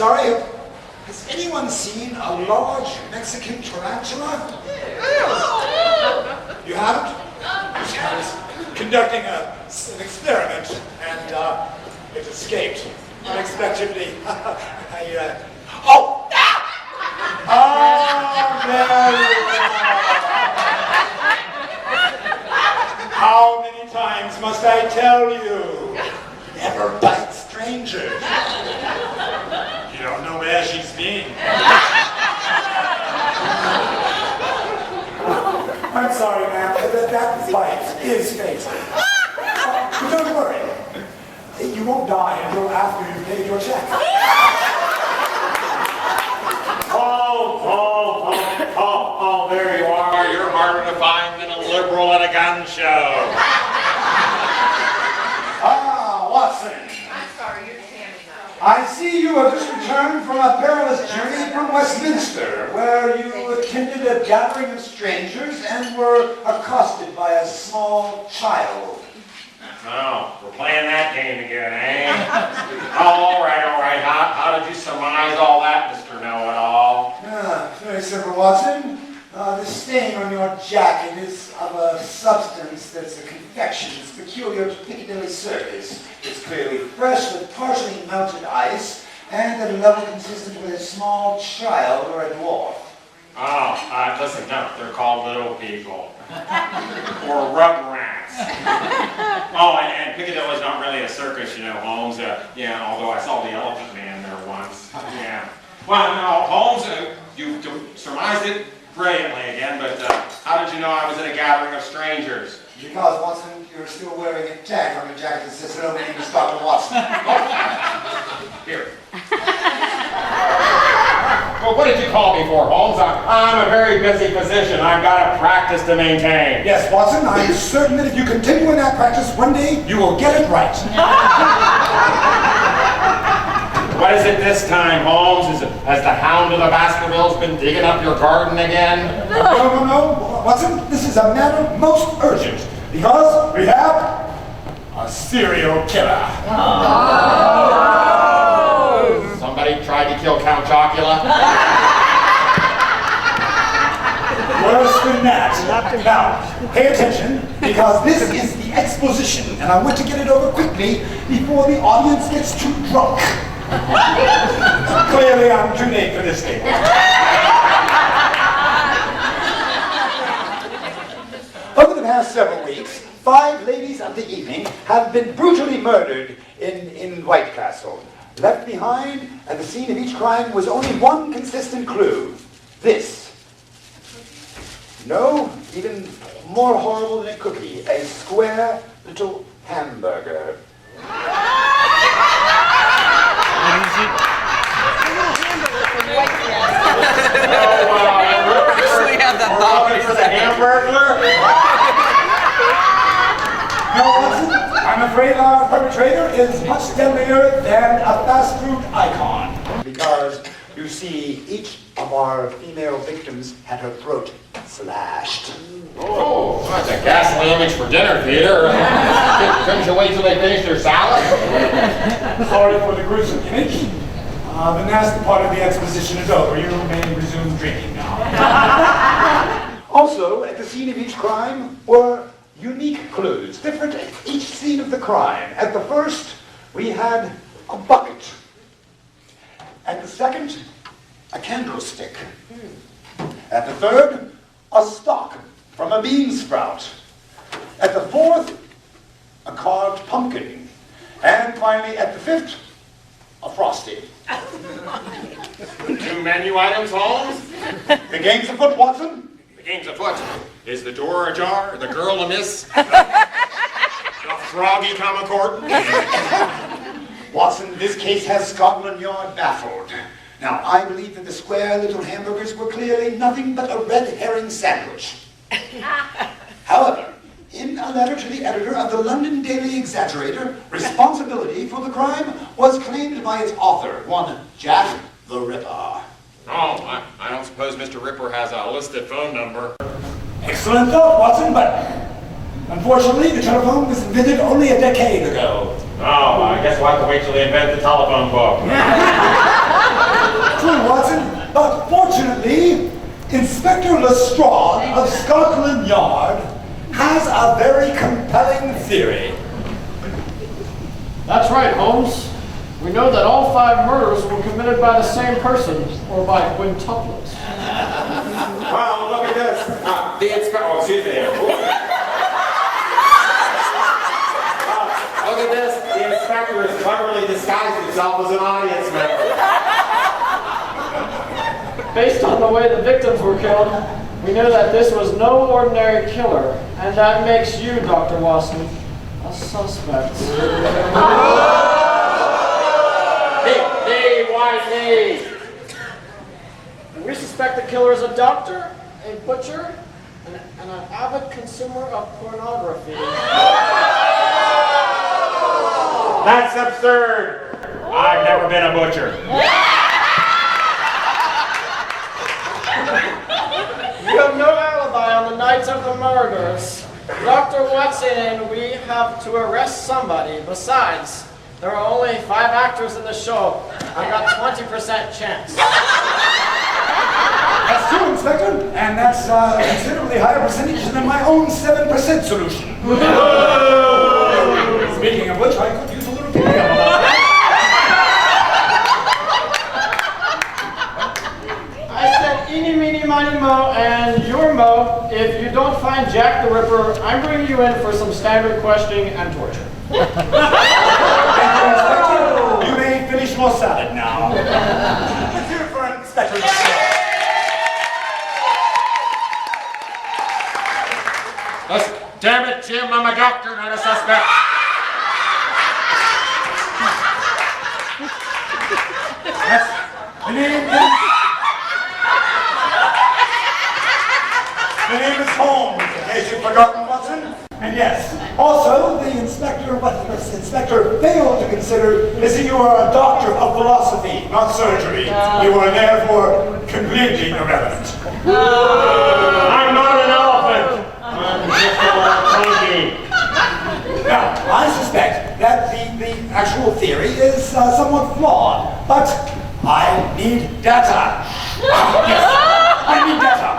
sorry. Has anyone seen a large Mexican tarantula? You haven't? I was conducting an experiment, and it escaped unexpectedly. Oh! Oh, there you are. How many times must I tell you? Never bite strangers. You don't know where she's been. I'm sorry, ma'am. That bite is fatal. But don't worry. You won't die until after you've paid your check. Oh, there you are. You're harder to find than a liberal at a gun show. Watson. I'm sorry, you're standing up. I see you have just returned from a perilous journey from Westminster, where you attended a gathering of strangers and were accosted by a small child. Oh, we're playing that game again, eh? All right. How did you surmise all that, Mr. Know-It-All? Very simple, Watson. The stain on your jacket is of a substance that's a confection. It's peculiar to Piccadilly Circus. It's clearly fresh with partially melted ice and at a level consistent with a small child or a dwarf. Oh, listen, no, they're called little people. Or rugrats. Oh, and Piccadilly's not really a circus, you know, Holmes. Yeah, although I saw the Elephant Man there once. Yeah. Well, no, Holmes, you surmised it brilliantly again, but how did you know I was at a gathering of strangers? Because, Watson, you're still wearing a tag on your jacket that says, "Hello, my name is Dr. Watson." Here. Well, what did you call me for, Holmes? I'm a very busy physician. I've got a practice to maintain. Yes, Watson, I'm certain that if you continue in that practice, one day you will get it right. What is it this time, Holmes? Has the hound of the Baskervilles been digging up your garden again? No, Watson, this is a matter most urgent, because we have a serial killer. Somebody tried to kill Count Jacula? Worse than that. Now, pay attention, because this is the exposition, and I want to get it over quickly before the audience gets too drunk. Clearly, I'm too late for this game. Over the past several weeks, 5 ladies of the evening have been brutally murdered in White Castle. Left behind at the scene of each crime was only one consistent clue. This. No, even more horrible than a cookie. A square little hamburger. We're for the Hamburglar? No, Watson, I'm afraid our perpetrator is much deadlier than a fast food icon. Because, you see, each of our female victims had her throat slashed. Oh, that's a ghastly image for dinner theater. Couldn't you wait till they finish their salad? Sorry for the gruesome image. The nasty part of the exposition is over. You may resume drinking now. Also, at the scene of each crime were unique clues, different at each scene of the crime. At the first, we had a bucket. At the second, a candlestick. At the third, a stalk from a bean sprout. At the fourth, a carved pumpkin. And finally, at the fifth, a Frosty. 2 menu items, Holmes? The game's afoot, Watson. The game's afoot. Is the door ajar? The girl amiss? The froggy come a court? Watson, this case has Scotland Yard baffled. Now, I believe that the square little hamburgers were clearly nothing but a red herring sandwich. However, in a letter to the editor of the London Daily Exaggerator, responsibility for the crime was claimed by its author, one Jack the Ripper. Oh, I don't suppose Mr. Ripper has a listed phone number. Excellent thought, Watson, but unfortunately the telephone was invented only a decade ago. Oh, I guess we'll have to wait till they invent the telephone book. true, Watson, but fortunately, Inspector Lestrade of Scotland Yard has a very compelling theory. That's right, Holmes. We know that all 5 murders were committed by the same person, or by quintuplets. Well, look at this. The inspector, oh, excuse me. Look at this. The inspector has cleverly disguised himself as an audience member. Based on the way the victims were killed, we know that this was no ordinary killer, and that makes you, Dr. Watson, a suspect. Why me? We suspect the killer is a doctor, a butcher, and an avid consumer of pornography. That's absurd. I've never been a butcher. You have no alibi on the nights of the murders. Dr. Watson and we have to arrest somebody. Besides, there are only 5 actors in the show. I've got 20% chance. That's true, Inspector, and that's a considerably higher percentage than my own 7% solution. Speaking of which, I could use a little detail about that. I said eeny, meeny, miny, mo, and your mo. If you don't find Jack the Ripper, I'm bringing you in for some standard questioning and torture. You may finish your salad now. Let's hear it for Inspector. Damn it, Jim, I'm a doctor, not a suspect. The name is Holmes, in case you've forgotten, Watson. And yes, also the inspector failed to consider is that you are a doctor of philosophy, not surgery. You are therefore completely irrelevant. I'm not an elephant. I'm just a monkey. Now, I suspect that the actual theory is somewhat flawed, but I need data. Yes. I need data.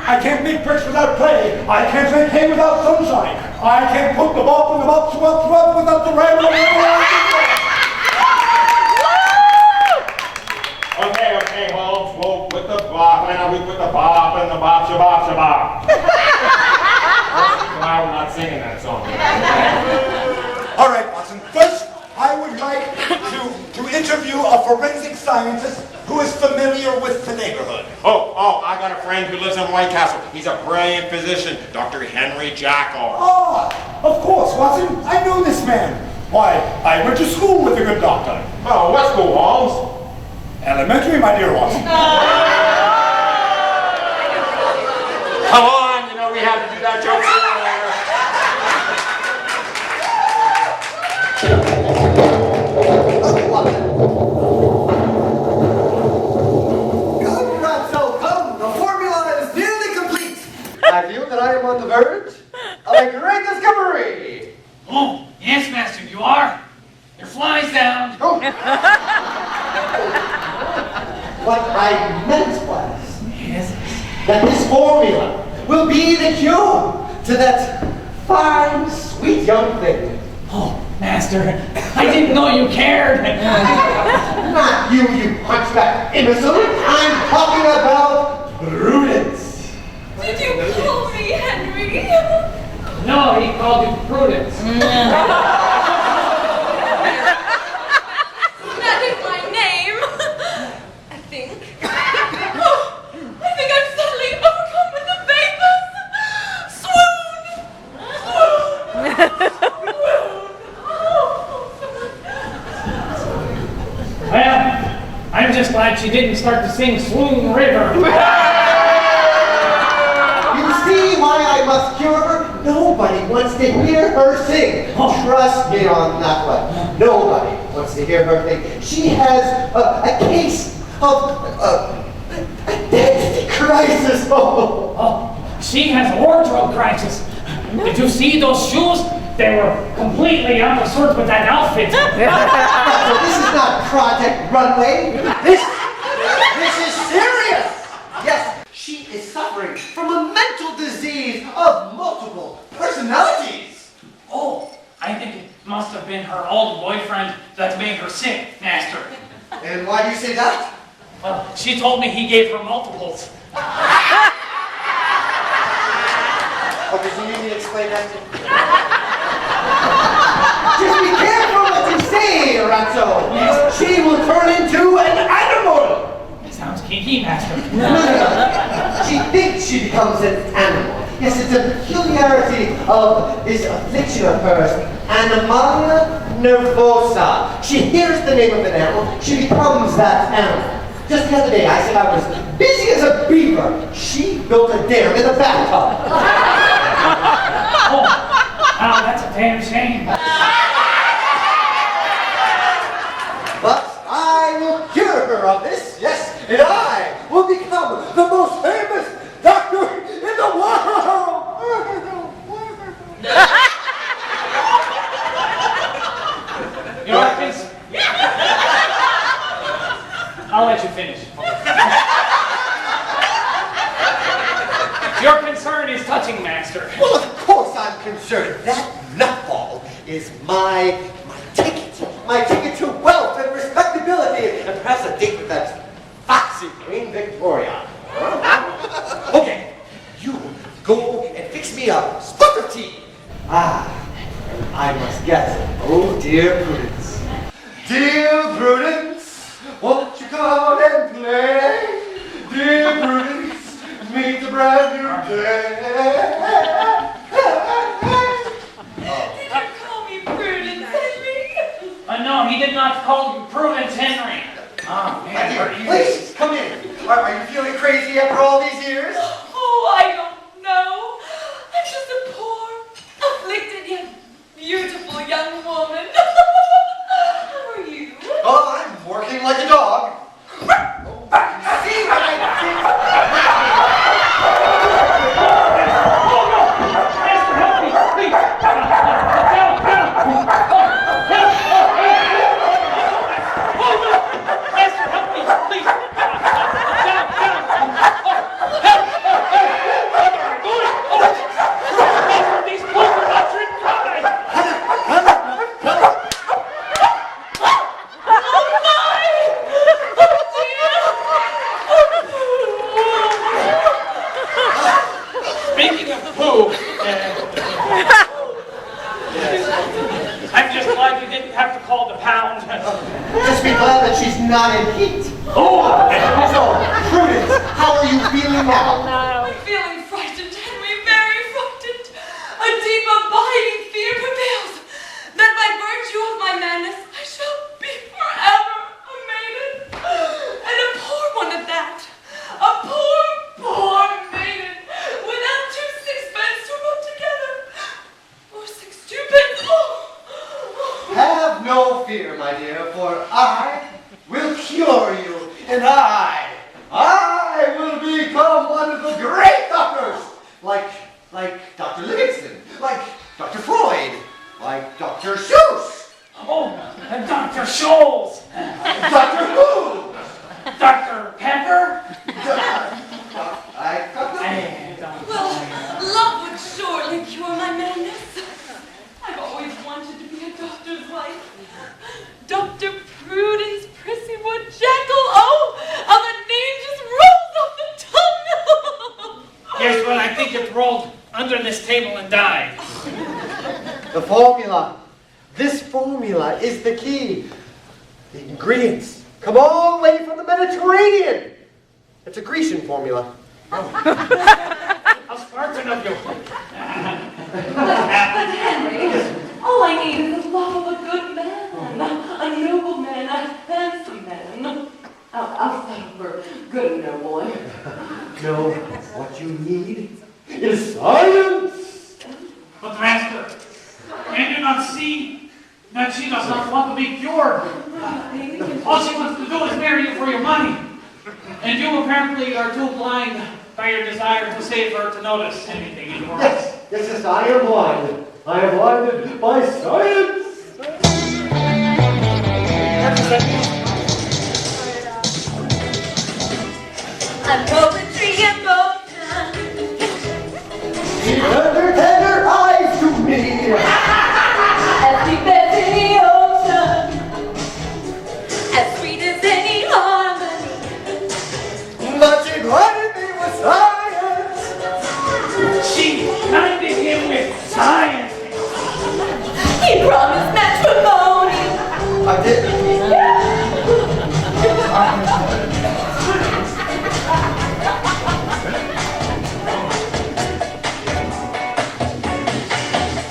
I can't make bricks without clay. I can't make hay without sunshine. I can't put the bop in the bop without the railroad. Okay, Holmes. We'll put the bop, and we put the bop and the bop shabop. Well, we're not singing that song. All right, Watson. First, I would like to interview a forensic scientist who is familiar with the neighborhood. Oh, I got a friend who lives in White Castle. He's a brilliant physician, Dr. Henry Jackel. Ah, of course, Watson. I know this man. Why, I went to school with the good doctor. Oh, what school, Holmes? Elementary, my dear Watson. Come on, you know we had to do that joke sooner or later. I feel that I am on the verge of a great discovery. Oh, yes, Master, you are. Your fly's down. Oh. What I meant was Yes. that this formula will be the cure to that fine, sweet young thing. Oh, Master, I didn't know you cared. Not you, you hunchback imbecile. I'm talking about Prudence. Did you call me Henry? No, he called you Prudence. That is my name. I think. Oh, I think I'm suddenly overcome with the vapors. Swoon. Well, I'm just glad she didn't start to sing Swoon River. You see why I must cure her? Nobody wants to hear her sing. Trust me on that one. Nobody wants to hear her sing. She has a case of identity crisis. Oh, she has a wardrobe crisis. Did you see those shoes? They were completely out of sorts with that outfit. So this is not Project Runway. This from a mental disease of multiple personalities. Oh, I think it must have been her old boyfriend that made her sick, Master. And why do you say that? Well, she told me he gave her multiples. Okay, so you need to explain that to me. Just be careful what you say, Ratso. She will turn into an animal. Sounds kinky, Master. No. She thinks she becomes an animal. Yes, it's a peculiarity of this affliction of hers, animalia nervosa. She hears the name of an animal, she becomes that animal. Just the other day, I said I was busy as a beaver. She built a dam in a bathtub. Oh, wow, that's a damn shame. But I will cure her of this, yes, and I will become the most famous doctor in the world! I'll let you finish. Your concern is touching, Master. Well, of course I'm concerned. That nutball is my ticket to wealth and respectability, and perhaps a date with that foxy Queen Victoria. Okay, you go and fix me a spot of tea. I must guess. Oh, dear Prudence. Dear Prudence, won't you come out and play? Dear Prudence, meet a brand new day. Did you call me Prudence, Henry? No, he did not call you Prudence Henry. Oh, My man, dear, are you... please, come in. Are you feeling crazy after all these years? Oh, I don't know. I'm just a poor, afflicted yet beautiful young woman. How are you? Oh, I'm working like a dog. See what I did? Master, help me, please! Down! Oh, no! Master, help me, please! Down! Help! What are you doing? Oh! Master, these clothes are not trimmed dry! Speaking of poo, I'm just glad you didn't have to call the pound. Just be glad that she's not in heat. Oh! So, Prudence, how are you feeling now? I'm feeling frightened, Henry, very frightened. A deep, abiding fear prevails that by virtue of my madness, I shall be forever a maiden. And a poor one at that. A poor, poor maiden, without 2 sixpence to rub together. Or 6 stupid. Have no fear, my dear, for I will cure you, and I will become one of the great doctors, like Dr. Livingston, like Dr. Freud, like Dr. Seuss, Oh, Dr. Scholes! Dr. Who, Dr. Pepper? Well, love would surely cure my madness. I've always wanted to be a doctor's wife. Dr. Prudence Prissywood Jackel. Oh, how the name just rolls off the tongue. Yes, well, I think it rolled under this table and died. The formula. This formula is the key. The ingredients come all the way from the Mediterranean. It's a Grecian formula. How Spartan of you. But Henry, all I need is the love of a good man, a noble man, a handsome man. I'll settle for good and noble. No, what you need is science. But Master, can you not see that she does not want to be cured? All she wants to do is marry you for your money. And you apparently are too blind by your desire to save her to notice anything in your eyes. Yes, I am blinded. I am blinded by science. I'm poetry and both times. turned her tender eyes to me. As deep as any ocean, as sweet as any harmony. But she blinded me with science. She blinded him with science. He promised matrimony. I did.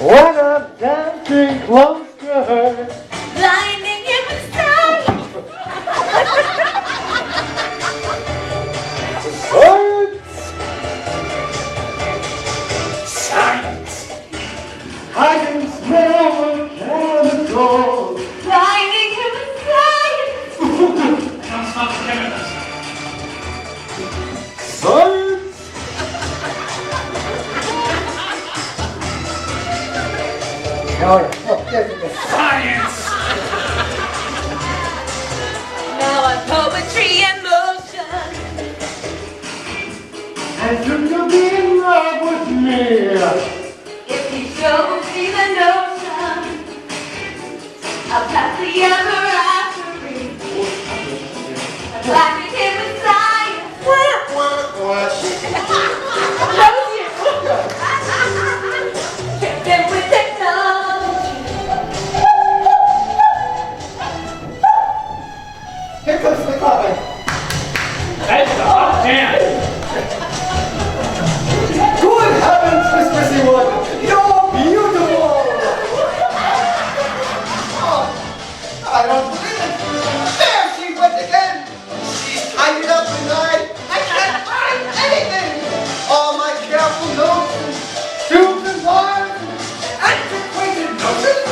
When I'm dancing close to her, Blinding him with science. science, I can smell the chemicals. Blinding him with science. Don't stop the chemicals. Science. Science! Now I'm poetry in motion. And you can be in love with me. If he shows me the notion of happily ever after me, I'm blinding him with science. Tricked him with technology. Here comes the coffee. That's the hot jam. Good heavens, Miss Missy Wood, you're beautiful. Oh, I don't believe it. There she went again. She's tied it up and I can't find anything. All my careful notes and tubes and wires and antiquated notions.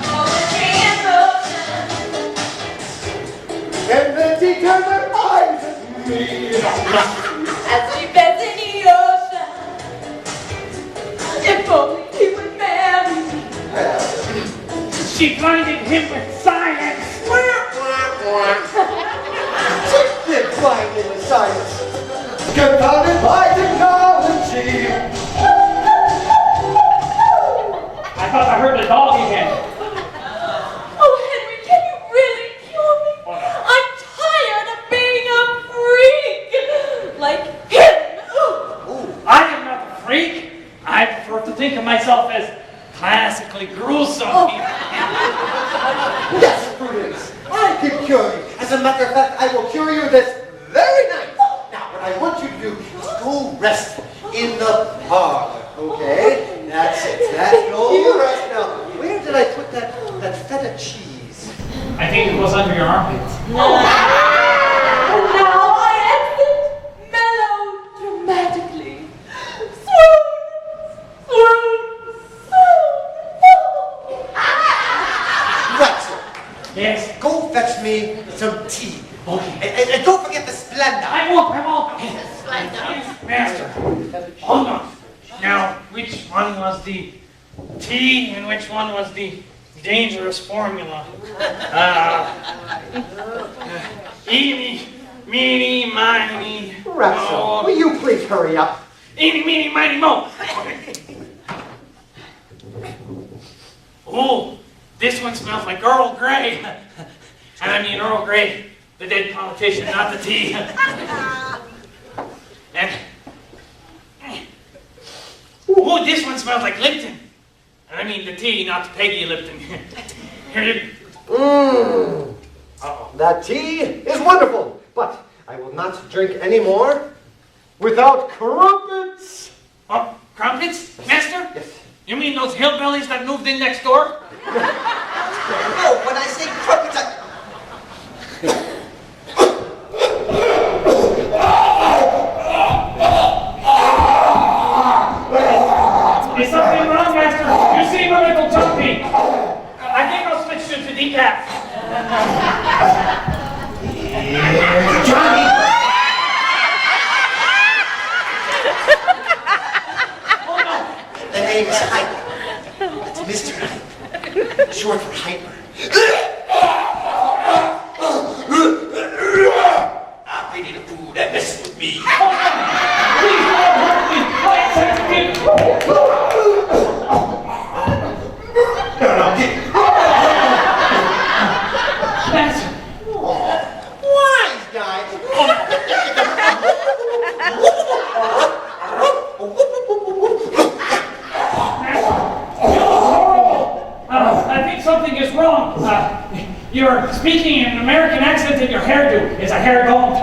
Poetry in motion. And then she turned her eyes at me. As deep as any ocean. If only he would marry me. She blinded him with science. She did blind in the science. Confounded by technology. I thought I heard the dog again. Oh, Henry, can you really cure me? I'm tired of being a freak like him. I am not a freak. I prefer to think of myself as classically gruesome. Yes, Prudence, I can cure you. As a matter of fact, I will cure you this very night. Now, what I want you to do is go rest in the parlor, okay? That's it. That's go rest now. Where did I put that feta cheese? I think it was under your armpit. And now I exit melodramatically. Swoon, swoon, swoon. Right, sir. Yes. Go fetch me some tea. Okay. And don't forget the Splenda. I won't. Master, hold on. Now, which one was the tea and which one was the dangerous formula? Eeny, meeny, miny, Ratso, will you please hurry up? Eeny, meeny, miny, mo. Oh, this one smells like Earl Grey. And I mean Earl Grey, the dead politician, not the tea. And oh, this one smells like Lipton. And I mean the tea, not the Peggy Lipton. Here you Mmm. That tea is wonderful, but I will not drink any more without crumpets. Oh, crumpets, Master? Yes. You mean those hillbillies that moved in next door? No, when I say crumpets, Is something wrong, Master? You seem a little jumpy. I think I'll switch you to decaf. Johnny! Oh, no. The name is Hype. It's Mr. Hype. Short for Hyper. I'm ready to food that messes with me. Please don't hurt me. My sensitive. You're speaking in an American accent and your hairdo is a hair gold.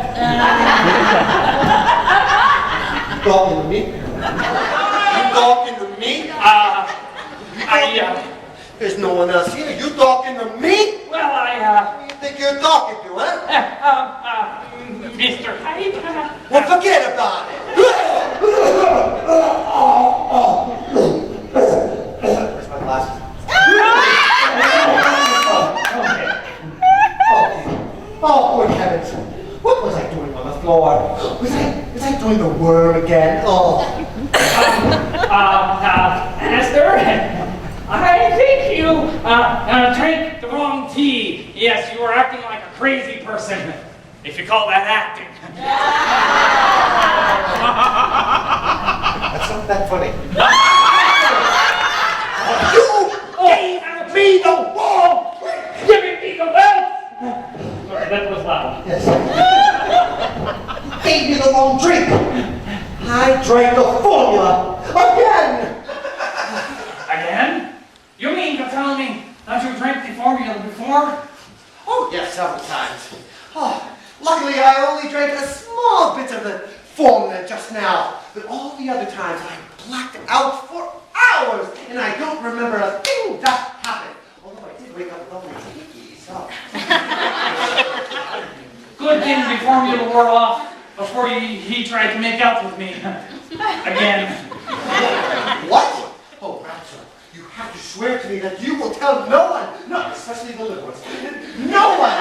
Talking to me? You talking to me? There's no one else here. You talking to me? Well, Who do you think you're talking to, huh? Mr. Hype. Well, forget about it. Where's my glasses? Oh, good heavens. What was I doing on the floor? Was I doing the worm again? Oh. Master, I think you drank the wrong tea. Yes, you were acting like a crazy person, if you call that acting. That's not that funny. You gave me the wall! Giving me the belt! Sorry, that was loud. Yes. You gave me the wrong drink. I drank the formula again! Again? You mean to tell me that you drank the formula before? Oh, yes, several times. Oh, luckily, I only drank a small bit of the formula just now. But all the other times, I blacked out for hours, and I don't remember a thing that happened. Although I did wake up with all my hickeys. Oh. Good thing the formula wore off before he tried to make out with me. Again. What? Oh, Rapture, you have to swear to me that you will tell no one, not especially the little ones, no one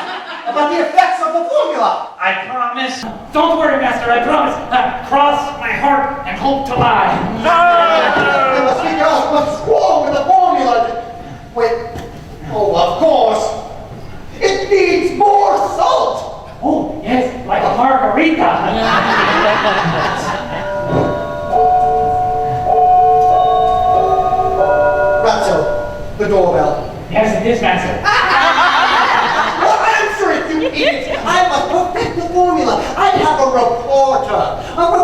about the effects of the formula. I promise. Don't worry, Master, I promise. Cross my heart and hope to lie. I must figure out what's wrong with the formula. Wait. Oh, of course. It needs more salt. Oh, yes, like a margarita. Rapture, the doorbell. Yes, it is, Master. Well, answer it, you idiot! I must perfect the formula. I have a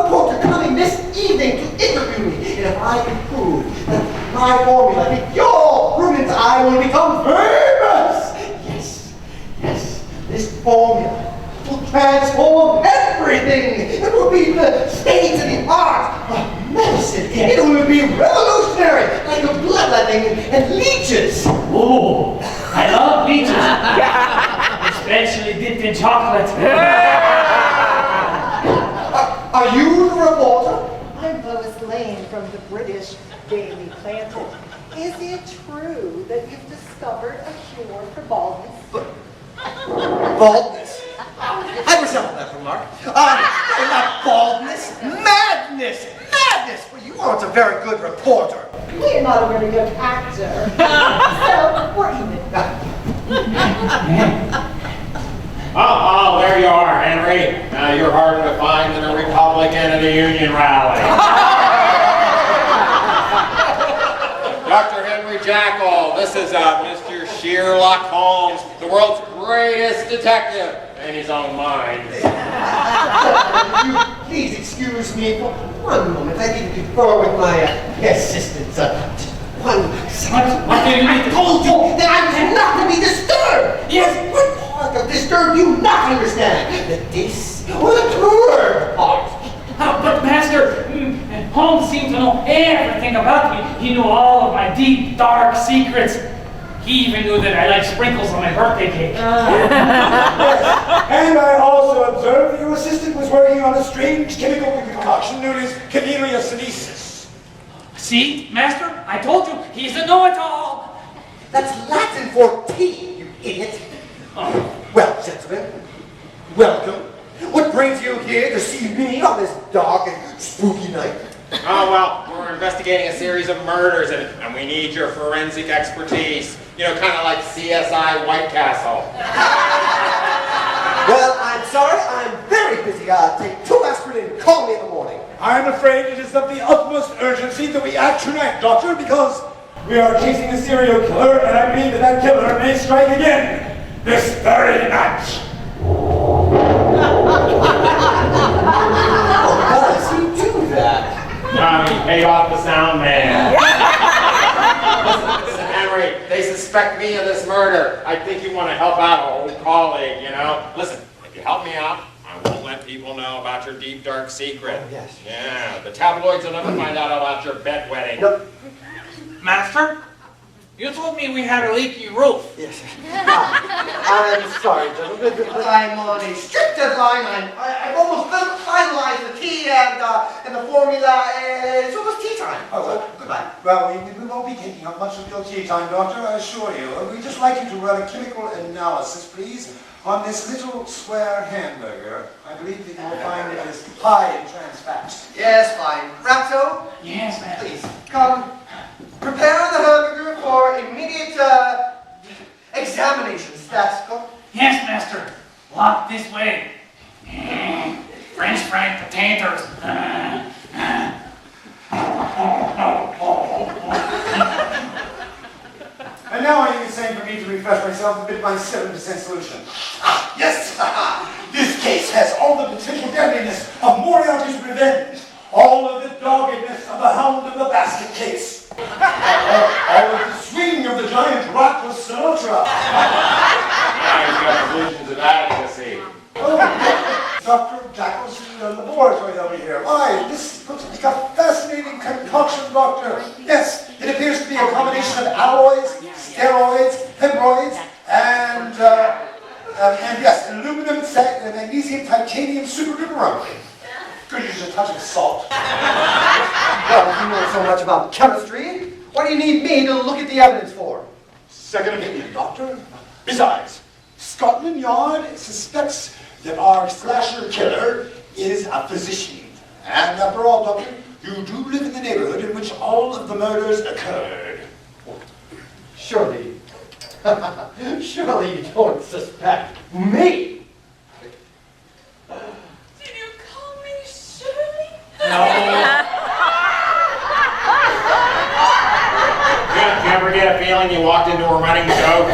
reporter coming this evening to interview me. And if I can prove that my formula hit your prudence, I will become famous. Yes, this formula will transform everything. It will be the stage of the art of medicine. It will be revolutionary, like the bloodletting and leeches. Oh, I love leeches. Especially dipped in chocolate. Are you the reporter? I'm Lois Lane from the British Daily Planter. Is it true that you've discovered a cure for baldness? Baldness? I resemble that remark. Not baldness, madness. Well, you aren't a very good reporter. You're not a very good actor. So, we're even. Oh, there you are, Henry. You're harder to find than a Republican at a Union rally. Dr. Henry Jackel, this is Mr. Sheerluck Holmes, the world's greatest detective in his own mind. Please excuse me for one moment. I need to confer with my assistant. What do you mean? I told you that I was not to be disturbed. Yes, what part of disturbed you not understand? The this or the third part? But Master, Holmes seemed to know everything about me. He knew all of my deep, dark secrets. He even knew that I like sprinkles on my birthday cake. And I also observed that your assistant was working on a strange chemical concoction known as Camellia-Sinensis. See, Master? I told you, he's a know-it-all. That's Latin for tea, you idiot. Oh. Well, gentlemen, welcome. What brings you here to see me on this dark and spooky night? Oh, well, we're investigating a series of murders, and we need your forensic expertise. You know, kind of like CSI White Castle. Well, I'm sorry, I'm very busy. Take 2 aspirin and call me in the morning. I'm afraid it is of the utmost urgency that we act tonight, Doctor, because we are chasing a serial killer, and I believe that killer may strike again this very night. How does he do that? He paid off the sound man. Listen, Henry, they suspect me of this murder. I think you want to help out an old colleague, you know? Listen, if you help me out, I won't let people know about your deep, dark secret. Oh, yes. Yeah, the tabloids will never find out about your bedwetting. No. Master, you told me we had a leaky roof. Yes. I'm sorry, gentlemen, but I'm on a strict deadline. I've almost finalized the tea and the formula. It's almost tea time. Oh, So, goodbye. Well, we won't be taking up much of your tea time, Doctor, I assure you. We'd just like you to run a chemical analysis, please, on this little square hamburger. I believe that you will find it is high in trans fats. Yes, fine. Rapto, Yes, master. please, come. Prepare the hamburger for immediate examination. That's go. Yes, master. Walk this way. French fried potatoes. And now I think it's time for me to refresh myself a bit by 7% solution. Yes! This case has all the potential deadliness of Moriarty's revenge. All of the doggedness of the Hound of the Basket case. All of the swing of the giant rock of Sinatra. Yeah, you've got illusions of adequacy. Oh, Dr. Jackel's laboratory over here. Why, this looks like a fascinating concoction, Doctor. Yes, it appears to be a combination of alloys, steroids, hemorrhoids, and yes, aluminum, magnesium, titanium, super. Could use a touch of salt. Well, if you know so much about chemistry, what do you need me to look at the evidence for? Second opinion, Doctor. Besides, Scotland Yard suspects that our slasher killer is a physician. And after all, Doctor, you do live in the neighborhood in which all of the murders occurred. Surely, surely you don't suspect me. Did you call me Shirley? No. You ever get a feeling you walked into a running joke?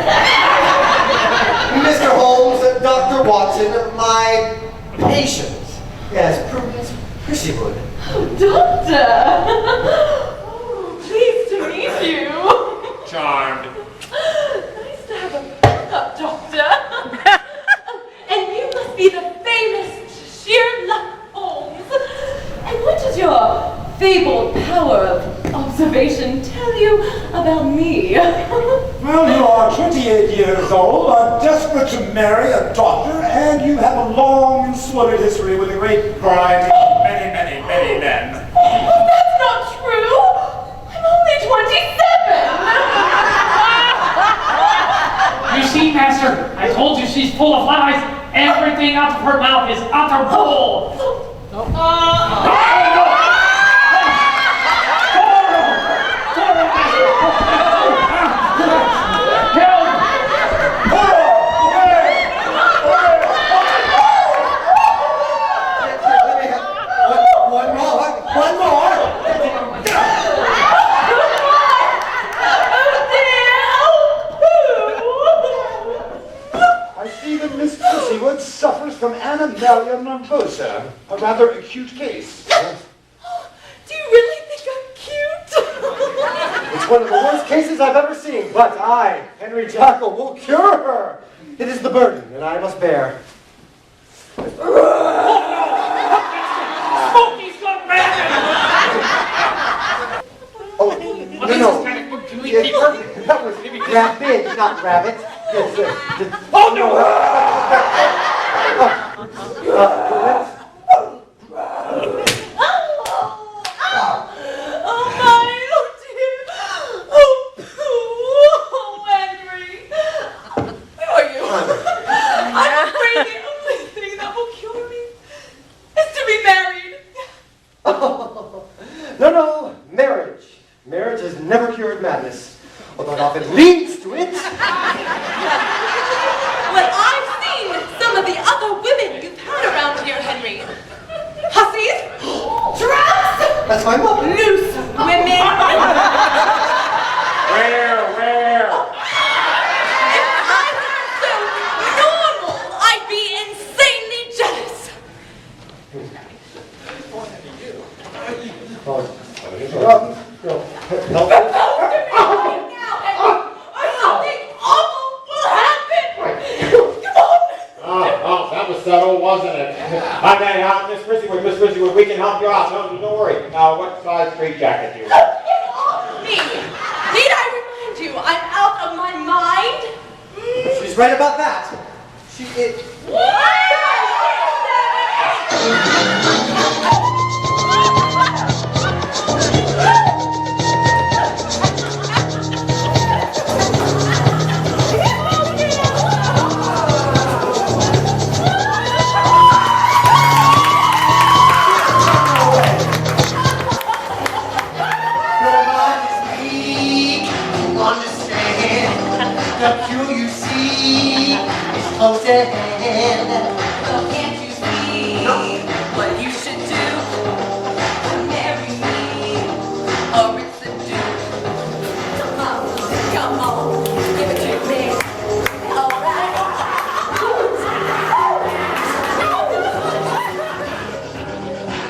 Mr. Holmes, Dr. Watson, my patient has proved pretty good. Oh, Doctor! Oh, pleased to meet you. Charmed. Nice to have a backup, Doctor. And you must be the famous Sheerluck Holmes. And what does your fabled power of observation tell you about me? Well, you are 28 years old, are desperate to marry a doctor, and you have a long and sordid history with a great variety of many men. Oh, that's not true. I'm only 27. You see, master, I told you she's full of lies. Everything out of her mouth is utter bull. One more. I see that Miss Pussywood suffers from animalia nervosa, a rather acute case. Do you really think I'm cute? It's one of the worst cases I've ever seen, but I, Henry Jackel, will cure her. It is the burden that I must bear. Smokey's gone back. Oh, Well, this no. is kind of good. Can we Yes, keep her? that was rabbit, not rabbit. Yes, oh, no! Oh my, oh dear. Oh, Henry. Who are you? I'm afraid the only thing that will cure me is to be married. No, marriage. Marriage has never cured madness, although it often leads to it. Well, I've seen some of the other women you've had around here, Henry. Hussies, tramps, That's my mother. loose women. Where? If I were so normal, I'd be insanely jealous. No. Now, Henry, are Okay, Miss Frizzywood, we can help you out. No, don't worry. What size straight jacket do you wear? Me! Need I remind you, I'm out of my mind? She's right about that. She is. The cue you see is close at hand. Well, can't you see what you should do? Marry me, or it's a do. Come on, give it to me. Alright.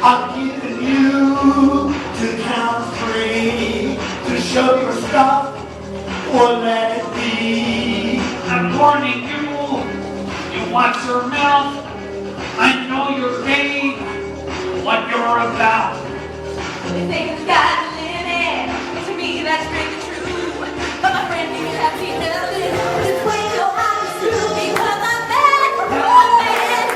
I'm giving you to count three to show your stuff or let it be. I'm warning you, you watch your mouth. I know you're vague, what you're about. They think it's got a limit, and to me that's really true. But my friend, you have seen nothing. Just wait till I'm through, because I'm mad. I'm mad.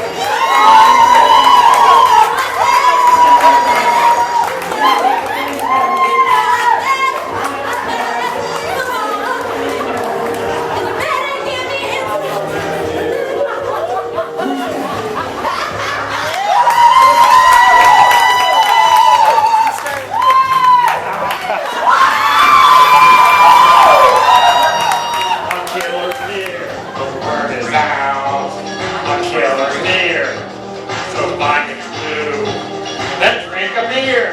And you better give me A killer's near, the word is out. A killer's near, so find a clue. Then drink a beer.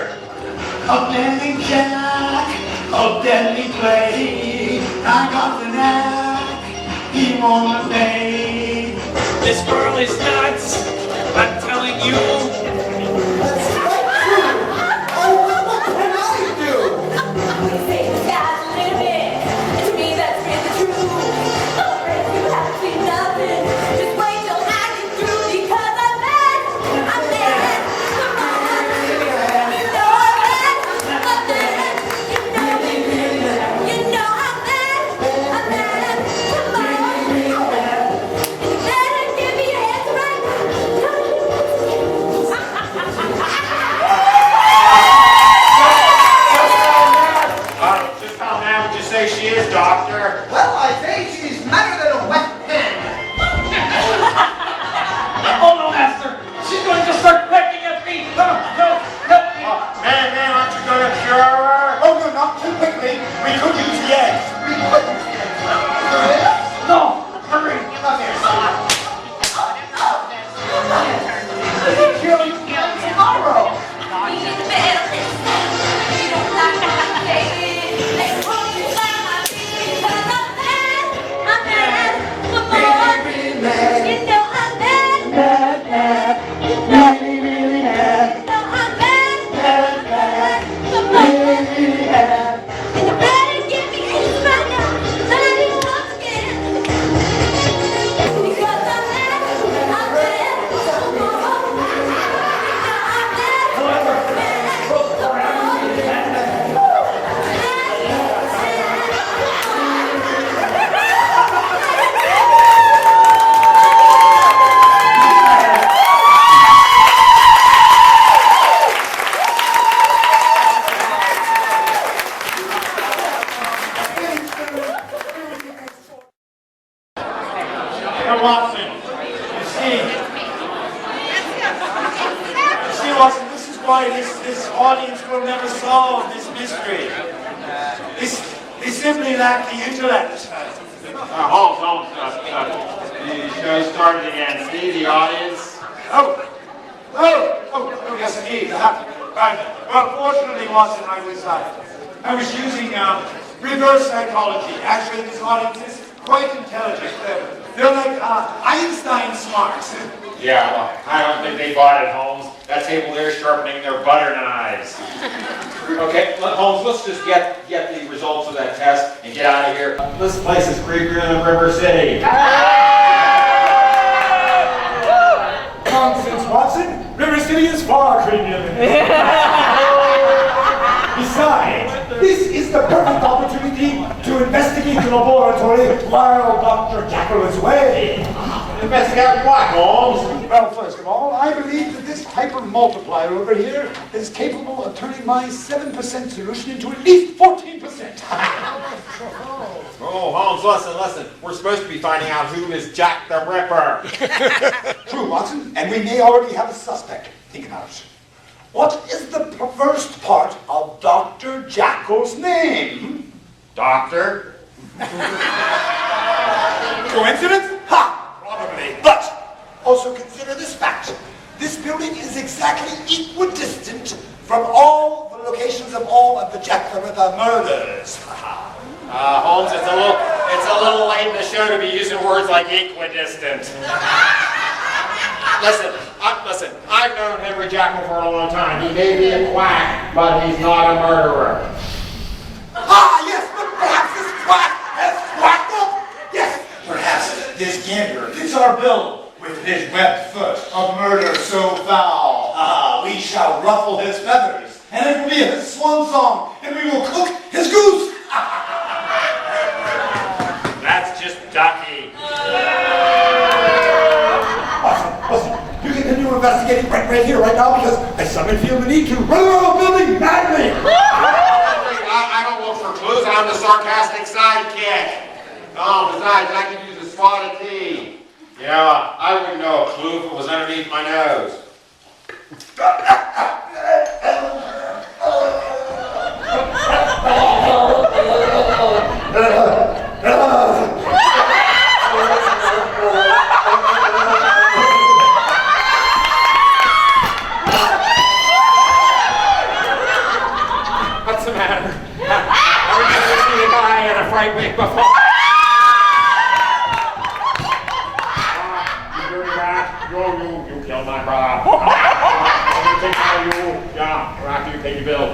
A deadly jack, a deadly play. I got the knack, he won't obey. This girl is nuts, I'm telling you. What can I do? We say the sky's the limit, and to me that's really true. Oh, friends, you haven't seen nothing. Just wait till I get through, because I'm mad. I'm mad. Come on. You know I'm mad. I'm mad. You know me. You know I'm mad. I'm mad. Come on. And you better give me your hands right now. Just how mad would you say she is, Doctor? Well, I say she's madder than a wet hen. Oh no, Master, she's going to start pecking at me. No, help me. Man, aren't you gonna cure her? Oh no, not too quickly. We could use the eggs. We couldn't see it. No, hurry. Come here, son. Sheerluck, you can't tomorrow. We need the better this time. You don't like my baby. They won't you like my baby, because I'm mad. I'm mad. Come on. Really mad. You know I'm mad. Mad, mad. Really, really mad. You know I'm mad. Mad, mad. Come on. Really mad. And you better give me his right now. Let me once again. Because I'm mad. I'm mad. Come on. You know I'm mad. Now, Watson, you see, Watson, this is why this audience will never solve this mystery. They simply lack the intellect. Holmes, you started again. See the audience? Oh, yes, indeed. Well, fortunately, Watson, I was using reverse psychology. Actually, this audience is quite intelligent. They're like Einstein smart. Yeah, well, I don't think they bought it, Holmes. That table there sharpening their butter knives. Okay, Holmes, let's just get the results of that test and get out of here. This place is creepier than River City. Nonsense, Watson. premium. Besides, this is the perfect opportunity to investigate the laboratory while Dr. Jackel is away. Investigate what, Holmes? Well, first of all, I believe that this hyper multiplier over here is capable of turning my 7% solution into at least 14%. Oh, Holmes, listen. We're supposed to be finding out who is Jack the Ripper. True, Watson, and we may already have a suspect. Think about it. What is the first part of Dr. Jackel's name? Doctor? Coincidence? Ha! Probably. But also consider this fact. This building is exactly equidistant from all the locations of all of the Jack the Ripper murders. Holmes, it's a little late in the show to be using words like equidistant. Listen, I've known Henry Jackel for a long time. He may be a quack, but he's not a murderer. Ah, yes, but perhaps this quack has quacked up. Yes, perhaps this gambler fits our bill with his webbed foot of murder so foul. We shall ruffle his feathers, and it will be his swan song, and we will cook his goose. That's just ducky. Listen, you can continue investigating right here, right now, because I suddenly feel the need to run around the building madly. I don't look for clues. I'm the sarcastic sidekick. Oh, besides, I can use a swat of tea. Yeah, I wouldn't know a clue if it was underneath my nose. What's the matter? Haven't you ever seen a guy in a fright wig before? You dirty rat. You killed my brother. I'm gonna take care of you. Yeah, after you pay your bill.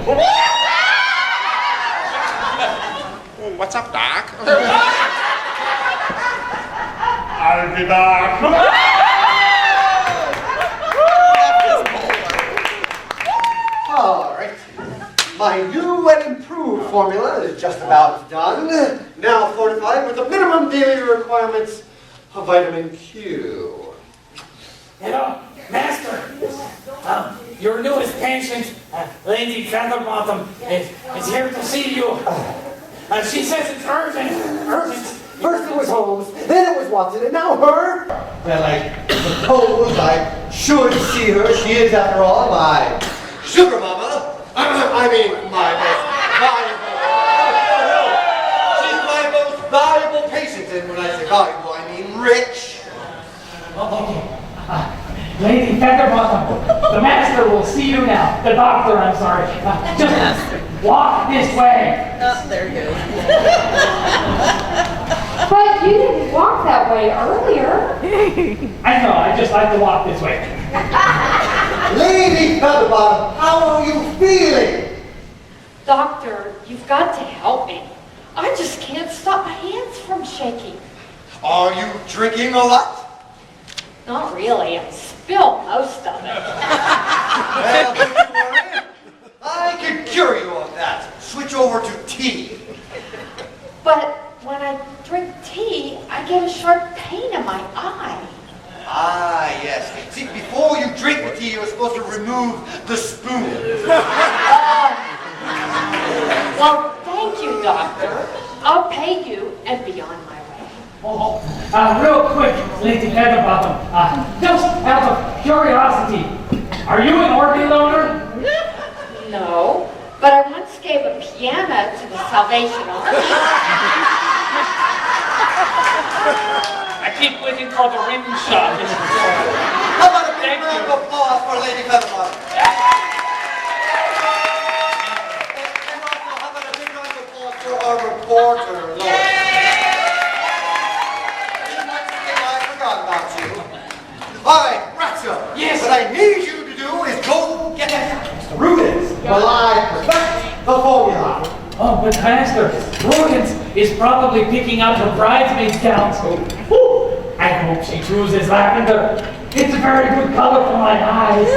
Oh, what's up, Doc? I'll be back. All right. My new and improved formula is just about done. Now fortified with the minimum daily requirements of vitamin Q. Hello, Master. Your newest patient, Lady Featherbottom, is here to see you. She says it's urgent. First it was Holmes, then it was Watson, and now her. Well, I suppose I should see her. She is, after all, my sugar mama. I mean, my most valuable. She's my most valuable patient, and when I say valuable, I mean rich. Okay. Lady Featherbottom, the master will see you now. The doctor, I'm sorry. Just walk this way. Oh, there he goes. But you didn't walk that way earlier. I know, I just like to walk this way. Lady Featherbottom, how are you feeling? Doctor, you've got to help me. I just can't stop my hands from shaking. Are you drinking a lot? Not really. I spilled most of it. Well, don't you worry. I can cure you of that. Switch over to tea. But when I drink tea, I get a sharp pain in my eye. Ah, yes. See, before you drink the tea, you're supposed to remove the spoon. Well, thank you, doctor. I'll pay you and be on my way. Real quick, Lady Featherbottom, just out of curiosity, are you an organ donor? No, but I once gave a piano to the Salvation Army. I keep waiting for the rim shot. How about a big round of applause for Lady Featherbottom? And also, how about a big round of applause for our reporter, Lois? All right, Ratso. Yes. What I need you to do is go get Mr. Rudens while I perfect the formula. Oh, but Master, Rudens is probably picking out her bridesmaid gowns. Whew. I hope she chooses lavender. It's a very good color for my eyes.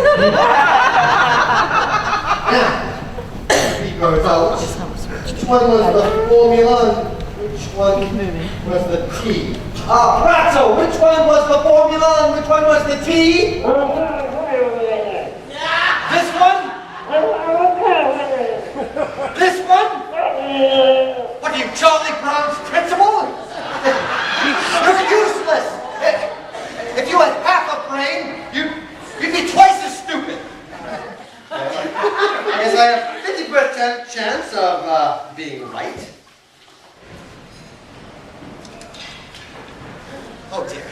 He goes out. Which one was the formula and which one was the tea? Ratso, which one was the formula and which one was the tea? This one? This one? What are you, Charlie Brown's principal? You're useless! If you had half a brain, you'd be twice as stupid. Yes, I have 50% chance of being right. Oh dear.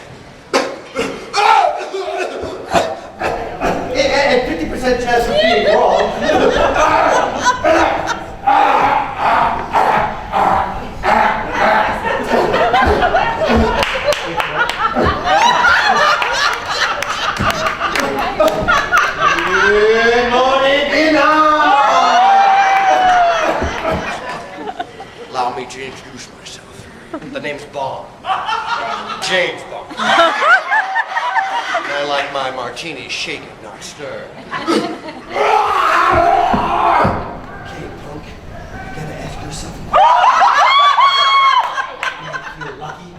And 50% chance of being wrong. Good morning, dinner! Allow me to introduce myself. The name's Bond. James Bond. I like my martinis shaken, not stirred. Okay, punk, you gotta ask yourself. You feel lucky?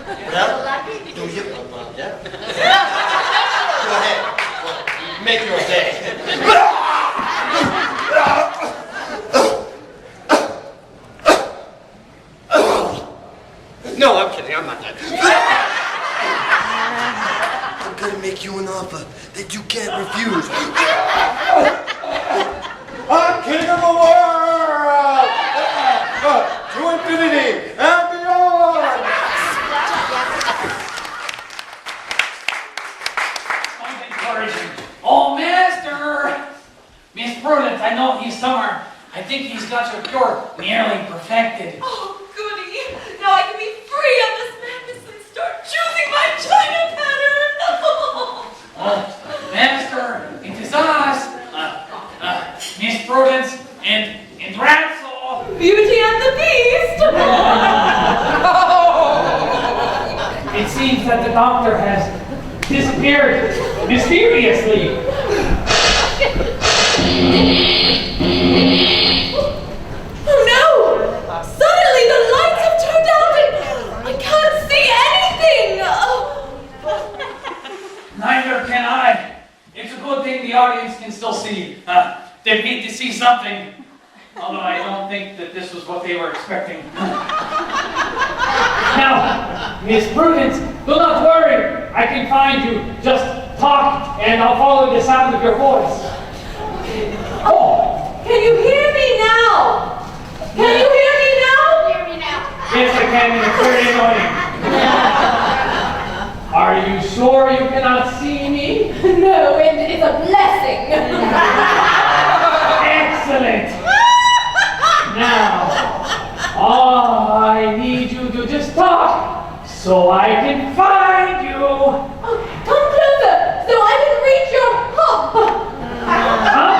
Yeah? Lucky? Do you? Yeah? Go ahead. Well, make your day. No, I'm kidding. I'm not that. I'm gonna make you an offer that you can't refuse. I'm king of the world! To infinity and beyond! I'm encouraging. Oh, Master! Miss Prudence, I know he's somewhere. I think he's got your cure nearly perfected. Oh, goody. Now I can be free of this madness and start choosing my China pattern. Oh, Master, it is us. Miss Prudence and Ratso. Beauty and the Beast. It seems that the doctor has disappeared mysteriously. Oh no! Suddenly the lights have turned out and I can't see anything! Neither can I. It's a good thing the audience can still see. They need to see something. Although I don't think that this was what they were expecting. Now, Miss Prudence, do not worry. I can find you. Just talk and I'll follow the sound of your voice. Oh! Can you hear me now? Can you hear me now? Yes, I can, and it's very annoying. Are you sure you cannot see me? No, and it's a blessing. Excellent! Now, I need you to just talk so I can find you. Oh, come closer so I can reach your hump. Huh?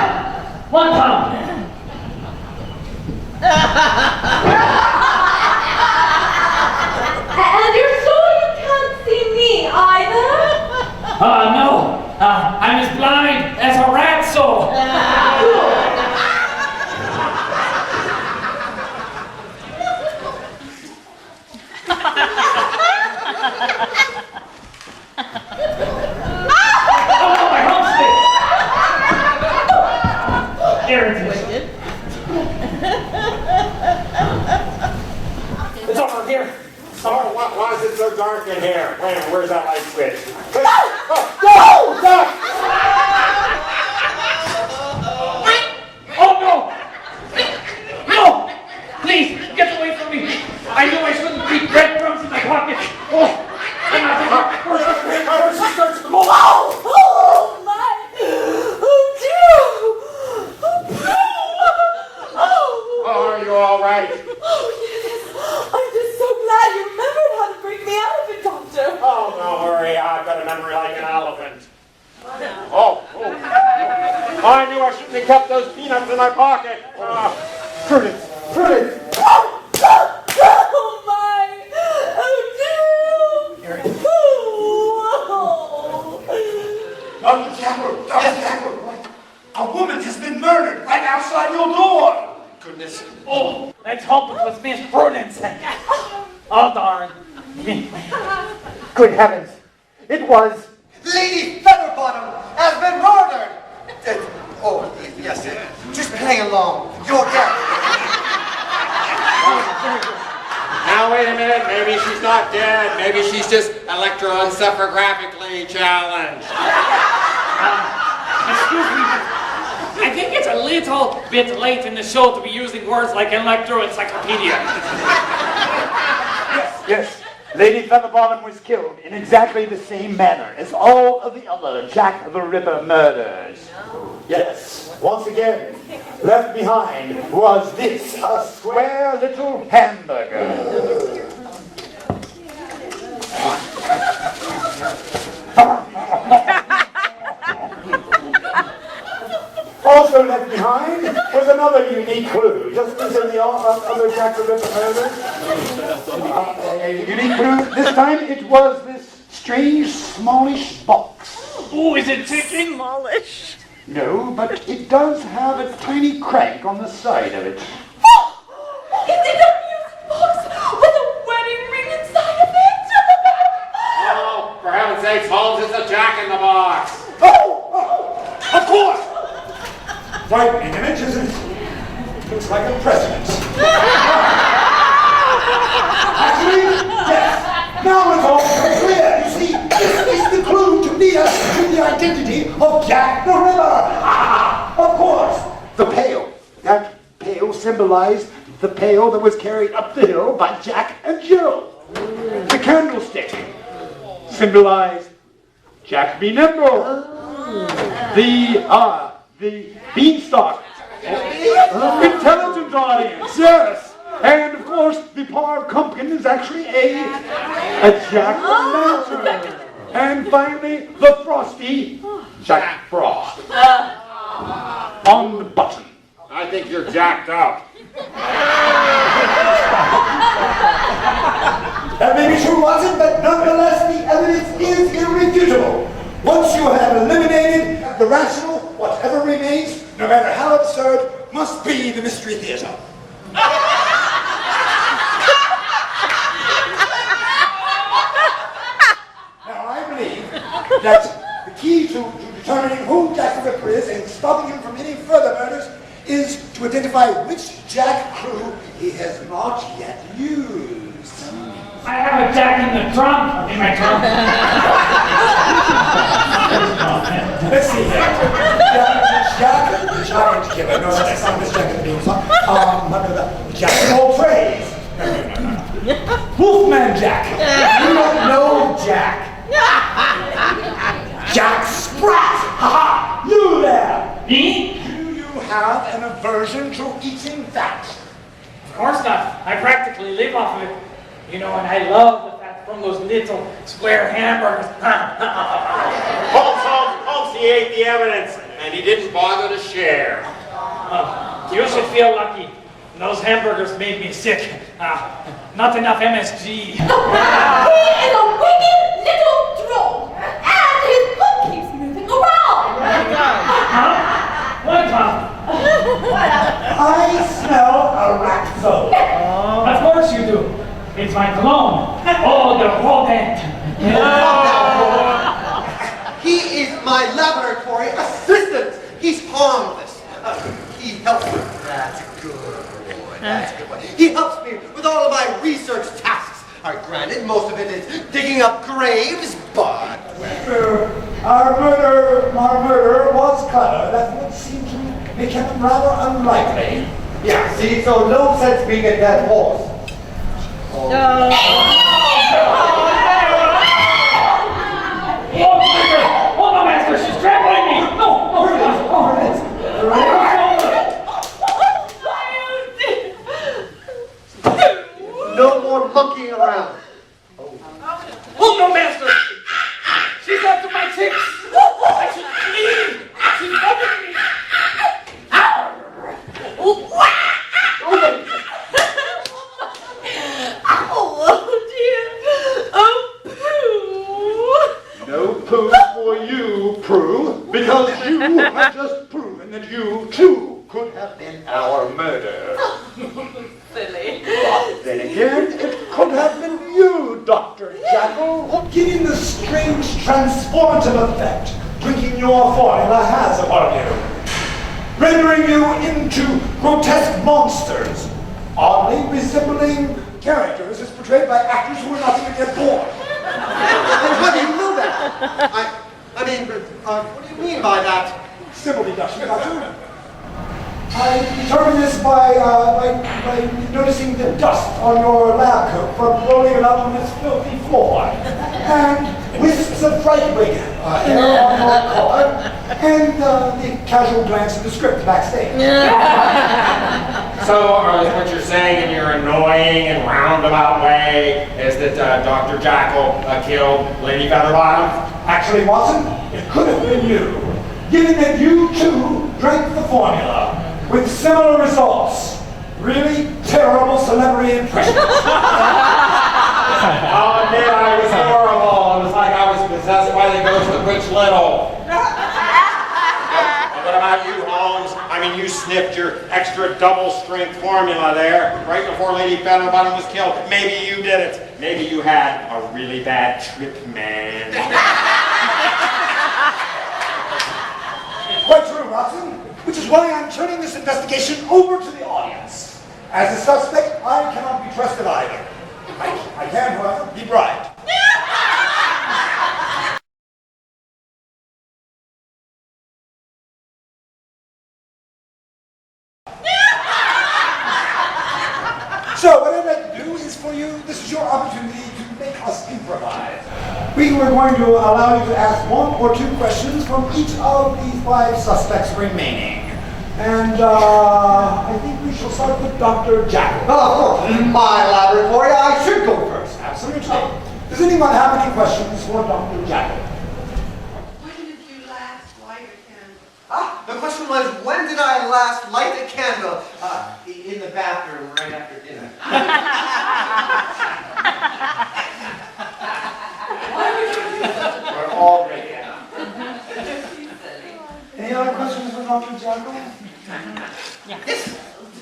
One hump. And you're sure you can't see me either? No. I'm as blind as a ratso. Oh, my homestick! There it is. It's over here. Oh, why is it so dark in here? Wait a minute, where's that light switch? Oh no! No! Please, get away from me! I knew I shouldn't keep breadcrumbs in my pocket. Oh! I'm not first she starts to move. Oh my! Oh dear! Oh, are you all right? Oh yes! I'm just so glad you remembered how to bring me out of it, Doctor. Oh, don't worry, I've got a memory like an elephant. Oh. I knew I shouldn't have kept those peanuts in my pocket. Prudence. Oh my! Oh dear! Dr. Jackel, a woman has been murdered right outside. prudence. Oh, darn. Good heavens. It was Lady Featherbottom has been murdered. Oh, yes. Just play along. You're dead. Now wait a minute, maybe she's not dead. Maybe she's just electroencephalographically challenged. Excuse me, but I think it's a little bit late in the show to be using words like electroencyclopedia. Yes, Lady Featherbottom was killed in exactly the same manner as all of the other Jack the Ripper murders. Yes, once again, left behind was this, a square little hamburger. Also left behind was another unique clue, just as in the other Jack the Ripper murders. A unique clue. This time it was this strange, smallish box. Oh, is it ticking? Smallish. No, but it does have a tiny crank on the side of it. Oh, is it a music box with a wedding ring inside of it? Oh, for heaven's sakes, Holmes, it's a Jack in the Box. Oh, of course! Frightening image, isn't it? Looks like a president. Actually, yes. Now it's all clear. You see, this is the clue to lead us to the identity of Jack the Ripper. Of course, the pail. That pail symbolized the pail that was carried up the hill by Jack and Jill. The candlestick symbolized Jack be nimble. The beanstalk. Intelligent audience, yes. And of course, the par of pumpkin is actually a jack-o'-lantern. And finally, the frosty Jack Frost on the button. I think you're jacked up. That may be true, Watson, but nonetheless, the evidence is irrefutable. Once you have eliminated the rational, whatever remains, no matter how absurd, must be the Mystery Theater. Now, I believe that the key to determining who Jack the Ripper is and stopping him from any further murders is to identify which Jack crew he has not yet used. I have a Jack in the trunk. In my trunk. Let's see here. Jack the Giant Killer. No, that's not this Jack of the Beanstalk. Jack of all trades. No. Wolfman Jack. You don't know Jack. Jack Sprat. Ha-ha! You there. Me? Do you have an aversion to eating fat? Of course not. I practically live off of it. You know, and I love the fat from those little square hamburgers. Holmes, he ate the evidence, and he didn't bother to share. You should feel lucky. Those hamburgers made me sick. Not enough MSG. He is a wicked little troll, and his foot keeps moving around. Huh? What, Tom? I smell a rat zone. Of course you do. It's my cologne. Oh, the rodent. He is my laboratory assistant. He's harmless. He helps me. That's good, boy. That's a good boy. He helps me with all of my research tasks. Granted, most of it is digging up graves, but... Our murder was clever. That would seem to make him rather unlikely. Yeah, see, so no sense being a dead horse. Oh, no, master, she's trampling me. No. No more monkeying around. Oh, no, master. She's after my chicks. I should leave. She's bugging me. Oh, dear. Oh, poo. No poo for you, Prue, because you have just proven that you, too, could have been our murder. Silly. But then figured it could have been you, Dr. Jackel. Given the strange transformative effect drinking your formula has upon you, rendering you into grotesque monsters, oddly resembling characters as portrayed by actors who were not even yet born. How do you know that? I mean, what do you mean by that? Simple deduction, Doctor. I determined this by noticing the dust on your lab coat from rolling it up on this filthy floor, and wisps of fright wig hair on your collar, and the casual glance at the script backstage. So what you're saying in your annoying and roundabout way is that Dr. Jackel killed Lady Featherbottom? Actually, Watson, it could have been you, given that you too drank the formula with similar results. Really terrible celebrity impressions. I'll admit I was horrible. It was like I was possessed by the ghost of Rich Little. What about you, Holmes? I mean, you sniffed your extra double-strength formula there right before Lady Featherbottom was killed. Maybe you did it. Maybe you had a really bad trip, man. Quite true, Watson. Which is why I'm turning this investigation over to the audience. As a suspect, I cannot be trusted either. I can, however, be bribed. So what I'd like to do is for you, this is your opportunity to make us improvise. We were going to allow you to ask 1 or 2 questions from each of these 5 suspects remaining. And I think we shall start with Dr. Jackel. Oh, of course, in my laboratory, I should go first. Absolutely. Does anyone have any questions for Dr. Jackel? When did you last light a candle? The question was, when did I last light a candle? In the bathroom right after dinner. We're all ready now. Any other questions for Dr. Jackel? Yes.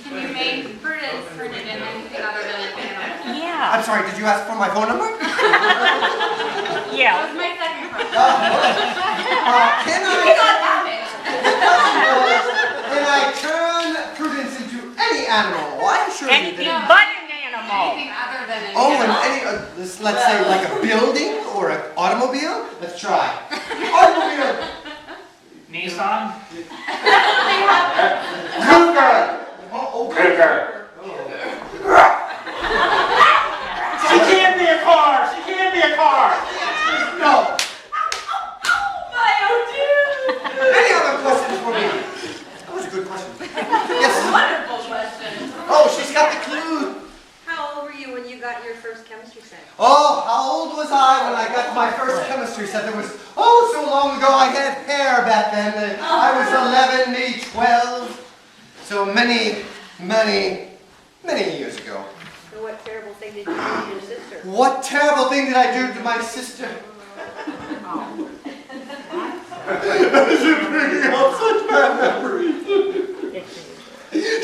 Can you make Prudence turn it into anything other than an animal? Yeah. I'm sorry, did you ask for my phone number? That Yeah. was my second question. Can We got that it. Can I turn Prudence into any animal? I'm sure you Anything did. but an animal. Anything other than an Oh, and animal. let's say like a building or an automobile? Let's try. Automobile! Nissan? Cougar! Oh, Cougar! She can't be a car! She can't be a car! no. My oh dear! Any other questions for me? That was a good question. Yes. Wonderful question. Oh, she's got the clue. How old were you when you got your first chemistry set? Oh, how old was I when I got my first chemistry set? That was, so long ago. I had hair back then. I was 11, maybe 12. So many years ago. So what terrible thing did you do to your sister? What terrible thing did I do to my sister? That should bring up such bad memories.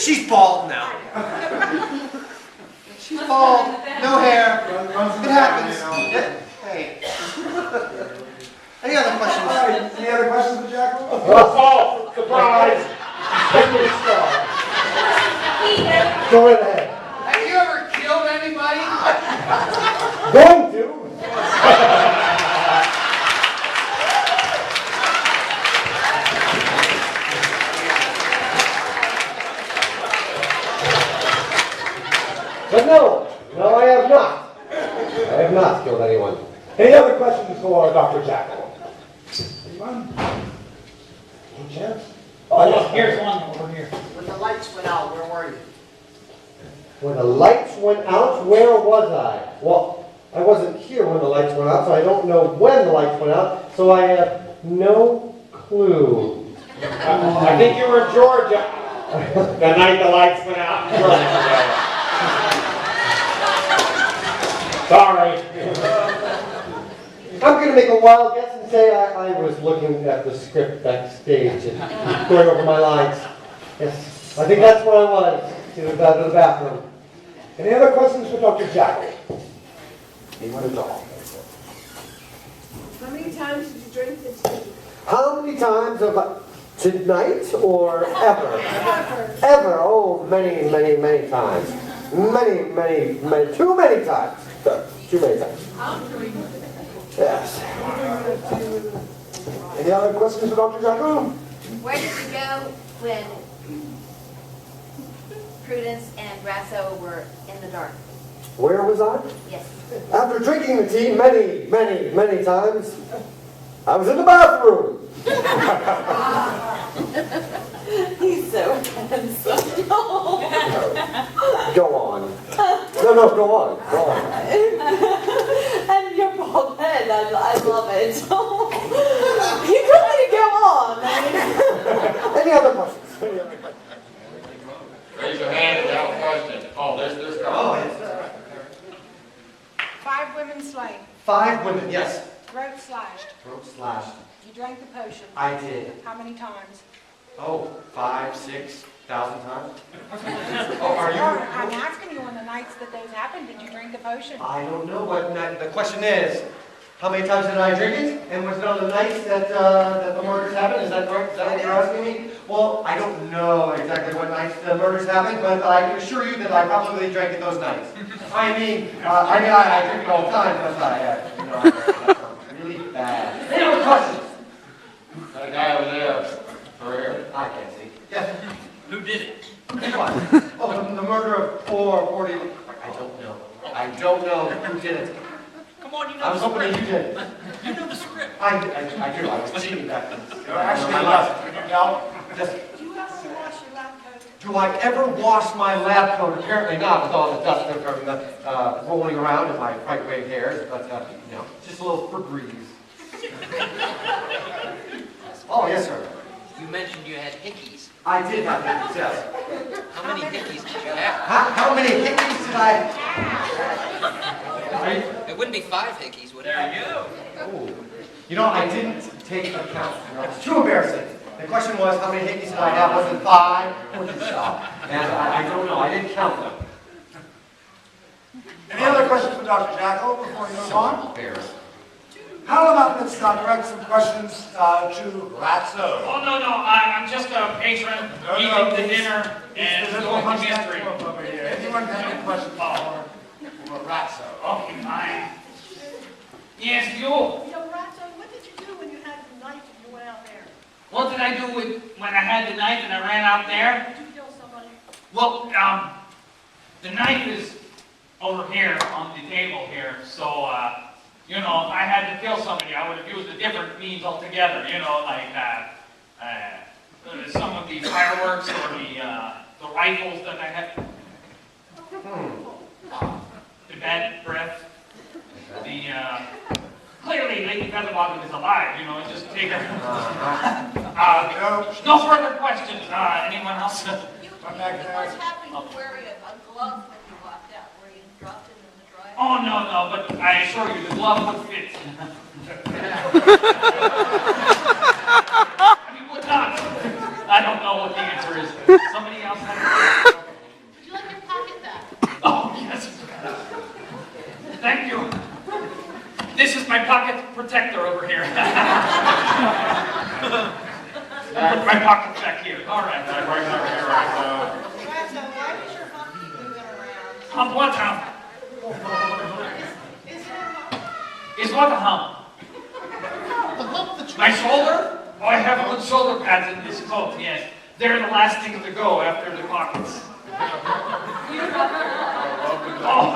She's bald now. She's bald, no hair. It happens. Hey. Any other questions? All right, any other questions for Jackel? Oh, surprise! Go right ahead. Have you ever killed anybody? Going to. But no, I have not. I have not killed anyone. Any other questions for Dr. Jackel? Anyone? Any chance? Oh, here's one over here. When the lights went out, where were you? When the lights went out, where was I? Well, I wasn't here when the lights went out, so I don't know when the lights went out, so I have no clue. I think you were in Georgia. The night the lights went out in Georgia. Sorry. I'm going to make a wild guess and say I was looking at the script backstage and going over my lines. Yes, I think that's where I was, to the bathroom. Any other questions for Dr. Jackel? Anyone at all? How many times did you drink the tea? How many times tonight or ever? Ever. Ever. Oh, many, many, many times. Many, many, many, too many times. Too many times. Yes. Any other questions for Dr. Jackel? Where did you go when Prudence and Grasso were in the dark? Where was I? Yes. After drinking the tea many, many, many times, I was in the bathroom. He's so handsome. Go on. No, go on. Go on. And your bald head, I love it. You told me to go on. Any other questions? Raise your hand if you have a question. Oh, there's Oh, yes. 5 women slain. 5 women, yes. Throat slashed. Throat slashed. You drank the potion. I did. How many times? Oh, 5,000, 6,000 times. Oh, are you? I'm asking you on the nights that those happened, did you drink the potion? I don't know what night. The question is, how many times did I drink it? And was it on the nights that the murders happened? Is that correct? Is that what you're asking me? Well, I don't know exactly what nights the murders happened, but I can assure you that I probably drank it those nights. I drink it all the time, but that sounds really bad. Any other questions? That guy over there. Over here. I can't see. Yes. Who did it? What? Oh, the murder of 40. I don't know who did it. Come on, you know I was the hoping script. that you did. You know the script. I do. I was cheating that. Actually, yes. Now, Just, Do you ever wash your lab coat? do I ever wash my lab coat? Apparently not, with all the dust from rolling around in my bright gray hairs, but just a little Febreze. Oh, yes, sir. You mentioned you had hickeys. I did have hickeys, yes. How many hickeys did you have? How many hickeys did I? It wouldn't be 5 hickeys, would it? There you go. Oh. I didn't take account. It's too embarrassing. The question was, how many hickeys did I have? Was it 5? Or did stop? And I don't know. I didn't count them. any other questions for Dr. Jackel before we move on? Embarrassing. How about let's direct some questions to Ratso? Oh, no, I'm just a patron eating the dinner and doing the mystery. Over here. Anyone have any questions for Ratso? Okay, fine. Yes, you. Ratso, what did you do when you had the knife and you went out there? What did I do when I had the knife and I ran out there? Did you kill somebody? Well, the knife is over here on the table here, so, if I had to kill somebody, I would have used a different means altogether, like some of the fireworks or the rifles that I had. The bad breath. Clearly Lady Featherbottom is alive, just take her. No further questions. Anyone else? You were happy to wear a glove when you walked out, where you dropped it in the dryer. Oh, no, but I assure you, the glove would fit. Would not. I don't know what the answer is. Somebody else have Would you like your pocket back? Oh, yes. Thank you. This is my pocket protector over here. Put my pocket back here. All right. Ratso, why is your hump moving around? Hump what hump? Is it a hump? Is what a hump? My shoulder? Oh, I have good shoulder pads in this coat, yes. They're the last thing to go after the pockets. Oh.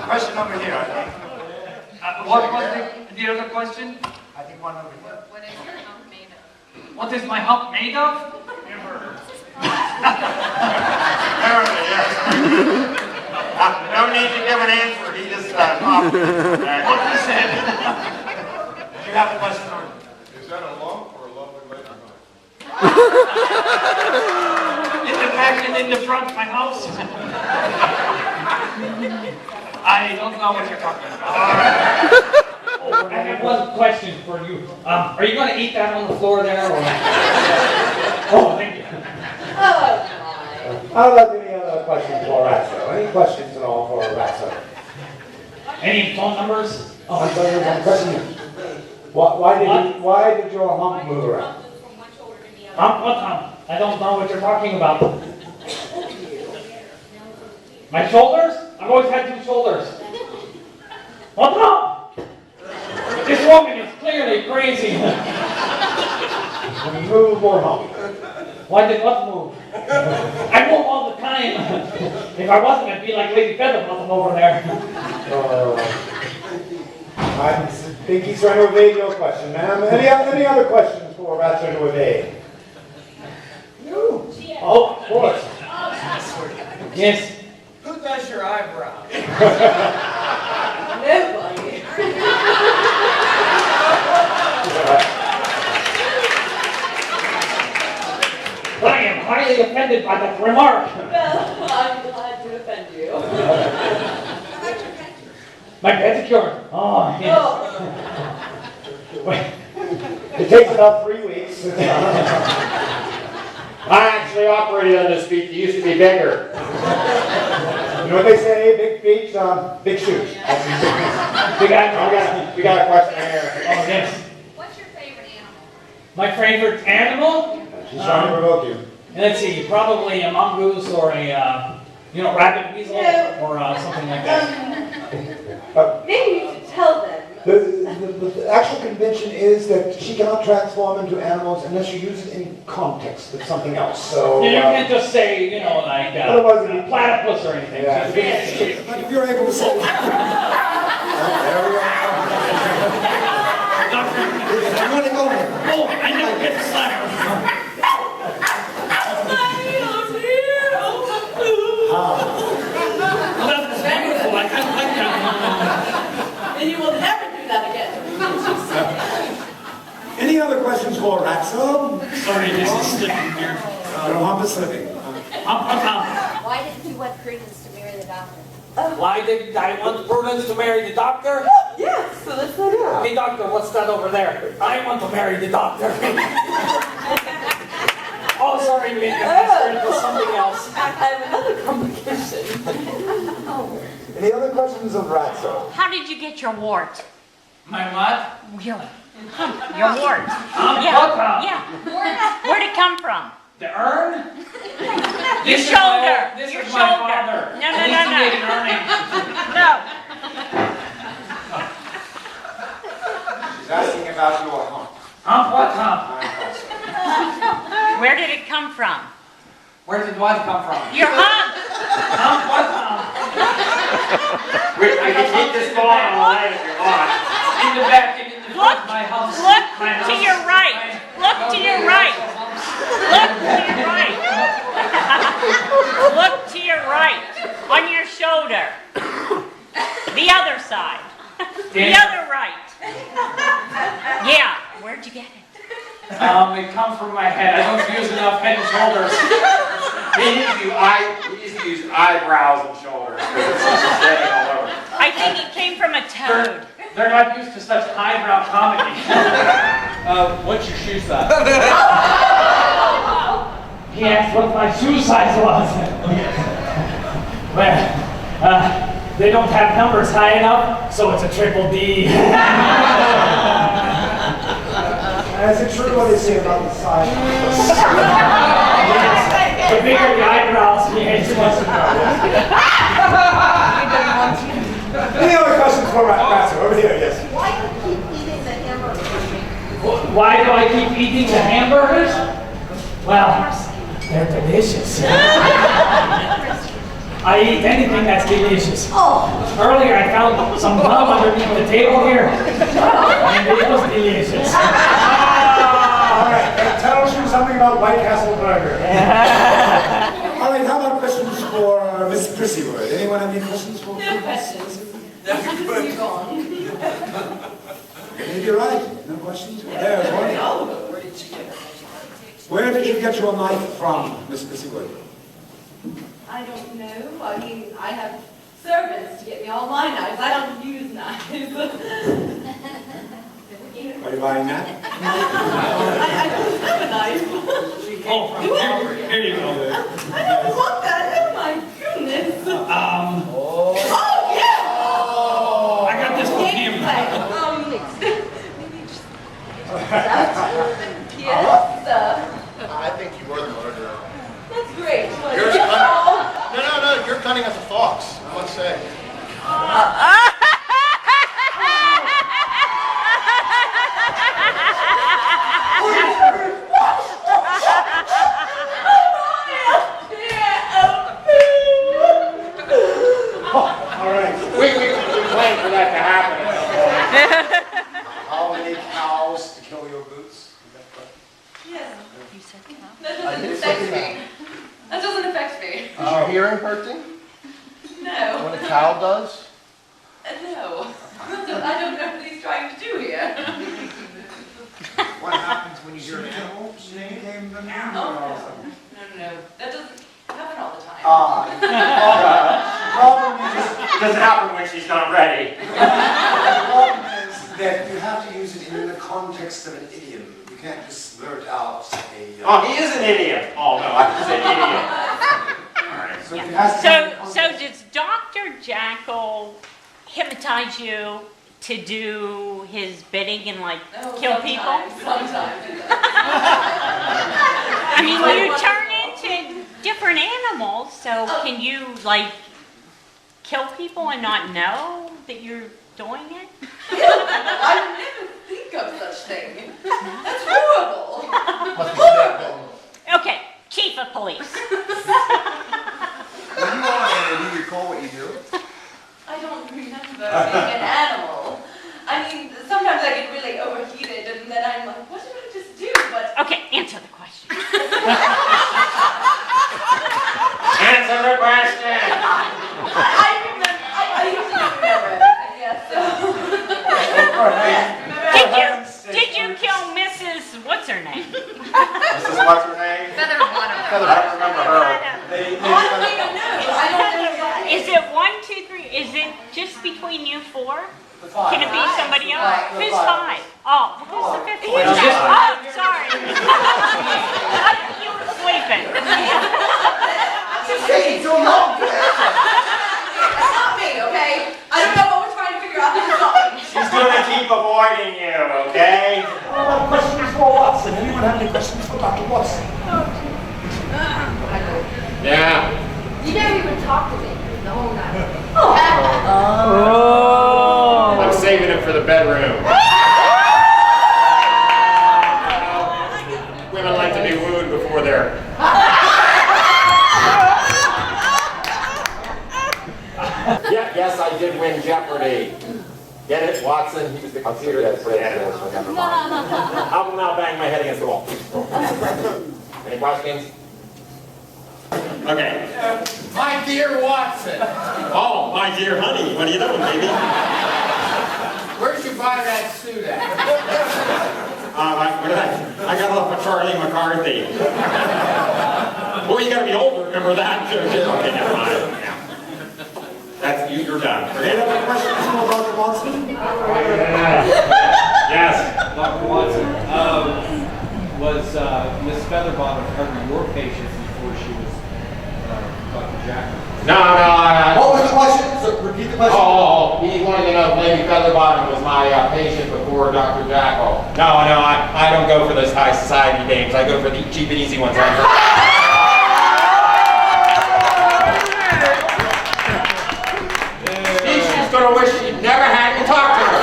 Question over here, I think. What was the other question? I think one over here. What is your hump made of? What is my hump made of? Apparently, yes. No need to give an answer. He just What he said. You have a question over Is that a lump or a lovely lady? In the back and in the front of my house. I don't know what you're talking about. I have one question for you. Are you going to eat that on the floor there? Or... Oh, thank you. How about any other questions for Ratso? Any questions at all for Ratso? Any phone numbers? Oh, I thought there was one question. Why did your hump move around? What hump? I don't know what you're talking about. My shoulders? I've always had 2 shoulders. What hump? This woman is clearly crazy. Move or hump? Why did what move? I move all the time. If I wasn't, I'd be like Lady Featherfluff over there. I think he's trying to evade your question, ma'am. Any other questions for Ratso to evade? No. Oh, of course. Yes. Who does your eyebrows? Nobody. I am highly offended by that remark. Well, I'm glad to offend you. My pedicure. Oh, yes. Wait. It takes about 3 weeks. I actually operated on this feet. They used to be bigger. You know what they say? Big feet, big shoes. We got We got a question here. Oh, yes. What's your favorite animal? My favorite animal? She's trying to provoke you. Let's see, probably a mongoose or a, rabbit weasel or something like that. Maybe you should tell them. The actual convention is that she cannot transform into animals unless you use it in context with something else. So You can't just say, like otherwise it'd be platypus or anything. Yeah. But if you're able to say, there we go. I'm going to go here. Oh, I never get slapped. That's beautiful. I kind of like that. And you will never do that again. Any other questions for Ratso? Sorry, this is slipping here. Your hump is slipping. Why didn't you want Prudence to marry the doctor? Why did I want Prudence to marry the doctor? Yes, so let's go down. Hey, doctor, what's that over there? I want to marry the doctor. Oh, sorry, it was something else. I have another complication. Any other questions of Ratso? How did you get your wart? My what? Your wart. What? Yeah. Where'd it come from? The urn? Your shoulder. This Your is shoulder. my father. No. No. She's asking about your hump. What hump? Where did it come from? Where did what come from? Your hump. What hump? We can keep this going on the line if you want. In the back, in the front, my house. Look to your right. Look to your right. Look to your right. Look to your right. On your shoulder. The other side. The other right. Yeah. Where'd you get it? It comes from my head. I don't use enough head and shoulders. We used to use eyebrows and shoulders. It's all over. I think it came from a toad. They're not used to such highbrow comedy. What's your shoe size? He asked what my shoe size was. Well, they don't have numbers high enough, so it's a triple D. Is it true what they say about the size? The bigger the eyebrows, he hates much. Any other questions for Ratso? Over here, yes. Why do you keep eating the hamburgers? Why do I keep eating the hamburgers? Well, they're delicious. I eat anything that's delicious. Earlier I found some gum underneath the table here, and it was delicious. All right, tell us something about White Castle Burger. All right, how about questions for Miss Prissywood? Anyone have any questions for No questions. You're gone. Maybe you're right. No questions? There's one. Where did you get your knife from, Miss Prissywood? I don't know. I mean, I have servants to get me all my knives. I don't use knives. Are you buying that? I don't have a knife. Oh, here you go. I don't want that. Oh my God. goodness. Oh, yeah! I got this one here. Yes, I think you were the murderer. that's great. You're cunning. No, you're cunning as a fox, I must say. All right. We planned for that to happen at some point. How many cows to kill your boots? Yes. You said cow? That I doesn't did affect say me. That doesn't affect me. Is your hearing hurting? No. When a cow does? No. I don't know what he's trying to do here. What happens when you hear an animal? No. That doesn't happen all the time. Problem is, It doesn't happen when she's not ready. the problem is that you have to use it in the context of an idiom. You can't just blurt out a... Oh, he is an idiot. Oh, no, I just said idiot. All right. So it has to be in the So context. does Dr. Jackal hypnotize you to do his bidding and like kill people? Sometimes. I mean, you turn into different animals, so can you like kill people and not know that you're doing it? I would never think of such thing. That's horrible. Must be horrible. Okay, chief of police. When you are there, do you recall what you do? I don't remember being an animal. I mean, sometimes I get really overheated and then I'm like, what did I just do? But Okay, answer the question. Answer the question. I remember, I usually remember everything, yes, so. Did you kill Mrs. What's her name? Mrs. What's her name? Featherbottom. I don't remember her. Honestly, I don't know. I don't know. Is it 1, 2, 3? Is it just between you four? Can it be somebody else? Who's five? Oh, who's the fifth one? Oh, sorry. You were sleeping. It's not me, okay? I don't know what we're trying to figure out. It's not me. She's gonna keep avoiding you, okay? Questions for Watson. Anyone have any questions for Dr. Watson? Yeah. You never even talk to me. No, not. I'm saving it for the bedroom. Women like to be wooed before they're... Yeah, yes, I did win Jeopardy. Get it, Watson? He was the computer that said it. Never mind. I'll now bang my head against the wall. Any questions? Okay. My dear Watson, Oh, my dear honey, what are you doing, baby? where'd you buy that suit at? I got off of Charlie McCarthy. Well, you gotta be older, remember that? Okay, never mind. Yeah. That's you, you're done. Any other questions for Dr. Watson? Yes. Dr. Watson, was Miss Featherbottom ever your patient before she was Dr. Jackel? No, What was the question? So repeat the question. Oh, he wanted to know if Lady Featherbottom was my patient before Dr. Jackel. No, I don't go for those high society names. I go for the cheap and easy ones. She's gonna wish she'd never had me talk to her.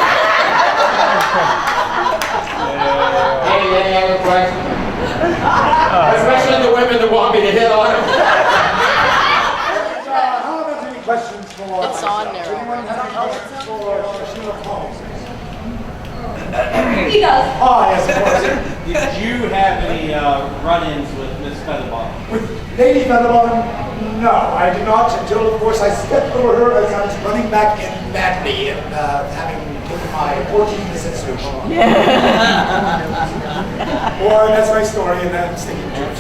Any other questions? Especially the women that want me to hit on them. How about any questions for... It's on there Anyone have any questions for Sheerluck Holmes? He does. Oh, yes, of course. Did you have any run-ins with Miss Featherbottom? With Lady Featherbottom, no, I did not until, of course, I stepped over her as I was running back in madly and having taken my 14 visits to her. Or that's my story and I'm sticking to it.